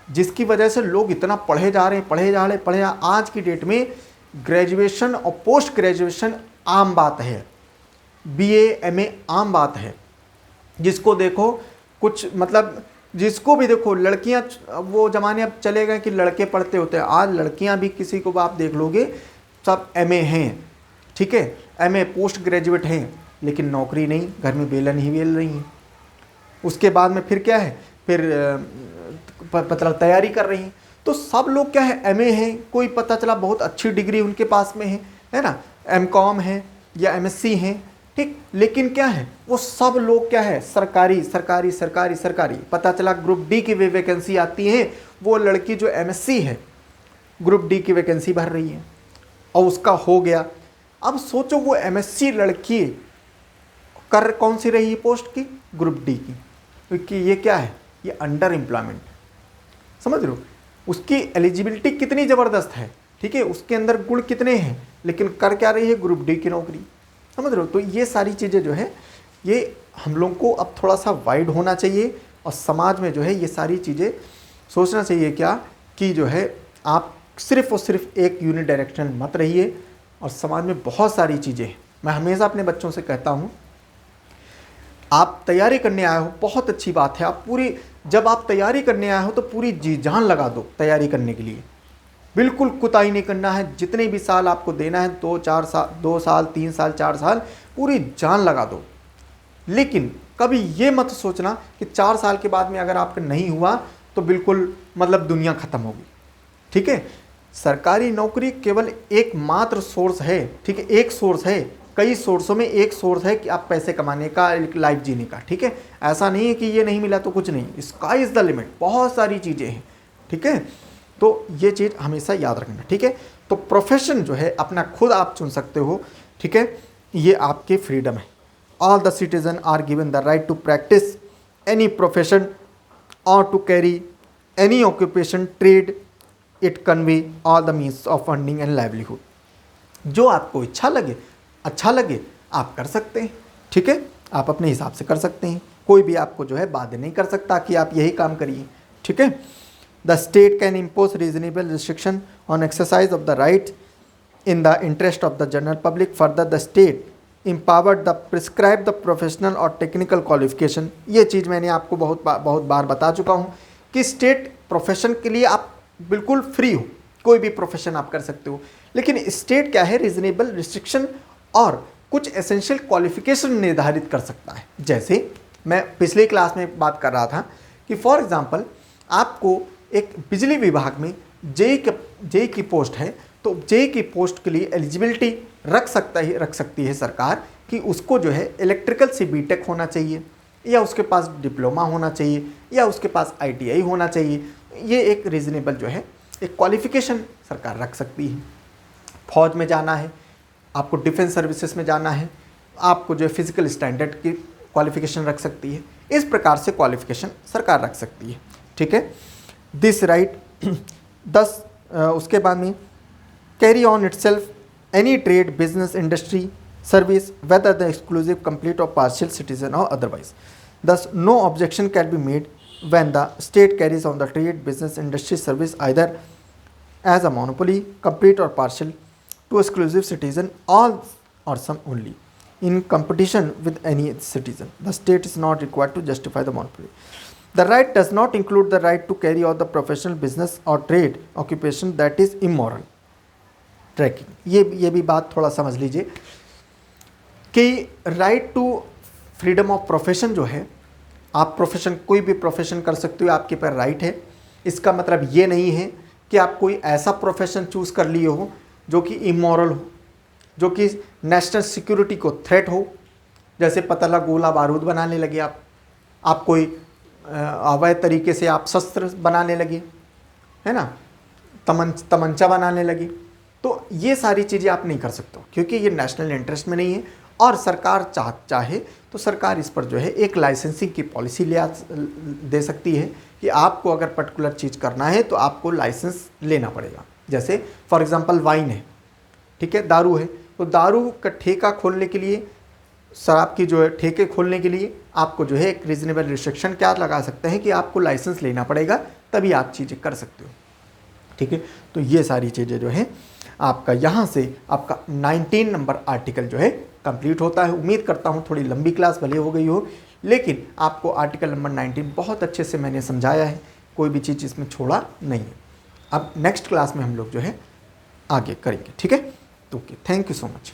जिसकी वजह से लोग इतना पढ़े जा रहे हैं। आज की डेट में ग्रेजुएशन और पोस्ट ग्रेजुएशन आम बात है, BA MA आम बात है, जिसको देखो कुछ मतलब जिसको भी देखो, लड़कियां, वो ज़माने अब चले गए कि लड़के पढ़ते होते हैं, आज लड़कियां भी किसी को आप देख लोगे सब MA हैं, ठीक है, MA पोस्ट ग्रेजुएट हैं, लेकिन नौकरी नहीं, घर में बेलन ही बेल रही हैं। उसके बाद में फिर क्या है, फिर मतलब तैयारी कर रही हैं। तो सब लोग क्या है, MA हैं, कोई पता चला बहुत अच्छी डिग्री उनके पास में है ना, MCOM है या MSc हैं, ठीक, लेकिन क्या है, वो सब लोग क्या है, सरकारी। पता चला ग्रुप D की वे वैकेंसी आती है, वो लड़की जो MSc है ग्रुप D की वैकेंसी भर रही है, और उसका हो गया। अब सोचो वो MSc लड़की कर कौन सी रही है पोस्ट की, ग्रुप D की, क्योंकि ये क्या है, ये अंडर एम्प्लॉयमेंट। समझ रहे हो, उसकी एलिजिबिलिटी कितनी ज़बरदस्त है, ठीक है, उसके अंदर गुण कितने हैं, लेकिन कर क्या रही है, ग्रुप D की नौकरी। समझ रहे हो, तो ये सारी चीज़ें जो है, ये हम लोग को अब थोड़ा सा वाइड होना चाहिए, और समाज में जो है ये सारी चीज़ें सोचना चाहिए क्या, कि जो है आप सिर्फ और सिर्फ एक यूनिक डायरेक्शन मत रहिए, और समाज में बहुत सारी चीज़ें हैं। मैं हमेशा अपने बच्चों से कहता हूँ, आप तैयारी करने आए हो, बहुत अच्छी बात है, जब आप तैयारी करने आए हो तो पूरी जी जान लगा दो तैयारी करने के लिए, बिल्कुल कुताही नहीं करना है। जितने भी साल आपको देना है, 2 साल 3 साल 4 साल, पूरी जान लगा दो। लेकिन कभी ये मत सोचना कि 4 साल के बाद में अगर आपका नहीं हुआ तो बिल्कुल मतलब दुनिया ख़त्म होगी। ठीक है, सरकारी नौकरी केवल एकमात्र सोर्स है, ठीक है, एक सोर्स है, कई सोर्सों में एक सोर्स है कि आप पैसे कमाने का, एक लाइफ जीने का। ठीक है, ऐसा नहीं है कि ये नहीं मिला तो कुछ नहीं, स्काई इज़ द लिमिट, बहुत सारी चीज़ें हैं। ठीक है, तो ये चीज़ हमेशा याद रखना। ठीक है, तो प्रोफेशन जो है अपना खुद आप चुन सकते हो। ठीक है, ये आपकी फ्रीडम है। All the citizen are given the right to practise any profession और to carry any occupation, trade, it convey all the means of earning and livelihood. जो आपको इच्छा लगे, अच्छा लगे, आप कर सकते हैं, ठीक है, आप अपने हिसाब से कर सकते हैं, कोई भी आपको जो है बाध्य नहीं कर सकता कि आप यही काम करिए, ठीक है। The state can impose reasonable restriction on exercise of the right in the interest of the general public. Further, the state empowered the prescribe the professional और technical qualification. ये चीज़ मैंने आपको बहुत बार बता चुका हूँ कि स्टेट प्रोफेशन के लिए आप बिल्कुल फ्री हो, कोई भी प्रोफेशन आप कर सकते हो, लेकिन स्टेट क्या है, रीजनेबल रिस्ट्रिक्शन और कुछ एसेंशियल क्वालिफिकेशन निर्धारित कर सकता है। जैसे मैं पिछले क्लास में बात कर रहा था कि फॉर एग्जांपल आपको एक बिजली विभाग में जेई की पोस्ट है, तो जेई की पोस्ट के लिए एलिजिबिलिटी रख सकती है सरकार कि उसको जो है इलेक्ट्रिकल से बीटेक होना चाहिए, या उसके पास डिप्लोमा होना चाहिए, या उसके पास आईटीआई होना चाहिए। ये एक रीजनेबल जो है एक क्वालिफिकेशन सरकार रख सकती है। फौज में जाना है, आपको डिफेंस सर्विसेज में जाना है, आपको जो है फिजिकल स्टैंडर्ड की क्वालिफिकेशन रख सकती है। इस प्रकार से क्वालिफिकेशन सरकार रख सकती है, ठीक है। दिस राइट 10 उसके बाद में carry on itself any trade, business, industry, service, whether the exclusive, complete or partial citizen or otherwise. Thus, no objection can be made when the state carries on the trade, business, industry, service either as a monopoly, complete or partial, to exclusive citizen, all or some only, in competition with any citizen. The state is not required to justify the monopoly. The right does not include the right to carry out the professional business or trade occupation that is immoral. Tracking, ये भी बात थोड़ा समझ लीजिए कि right to freedom of profession जो है, आप प्रोफेशन कोई भी प्रोफेशन कर सकते हो, आपके पास राइट है। इसका मतलब ये नहीं है कि आप कोई ऐसा प्रोफेशन चूज़ कर लिए हो जो कि इमोरल हो, जो कि नेशनल सिक्योरिटी को थ्रेट हो। जैसे पतला गोला बारूद बनाने लगे आप कोई अवैध तरीके से आप शस्त्र बनाने लगे, है ना, तमंचा बनाने लगे, तो ये सारी चीज़ें आप नहीं कर सकते हो, क्योंकि ये नेशनल इंटरेस्ट में नहीं है। और सरकार चाहे तो सरकार इस पर जो है एक लाइसेंसिंग की पॉलिसी दे सकती है कि आपको अगर पर्टिकुलर चीज़ करना है तो आपको लाइसेंस लेना पड़ेगा। जैसे फॉर एग्जांपल वाइन है, ठीक है, दारू है, तो दारू का ठेका खोलने के लिए, शराब की जो है ठेके खोलने के लिए आपको जो है एक रीजनेबल रिस्ट्रिक्शन क्या लगा सकते हैं कि आपको लाइसेंस लेना पड़ेगा, तभी आप चीज़ें कर सकते हो, ठीक है। तो ये सारी चीज़ें जो है आपका यहाँ से आपका 19 नंबर आर्टिकल जो है कंप्लीट होता है। उम्मीद करता हूँ थोड़ी लंबी क्लास भले हो गई हो, लेकिन आपको आर्टिकल नंबर 19 बहुत अच्छे से मैंने समझाया है, कोई भी चीज़ इसमें छोड़ा नहीं है। अब नेक्स्ट क्लास में हम लोग जो है आगे करेंगे, ठीक है। Okay, thank you so much.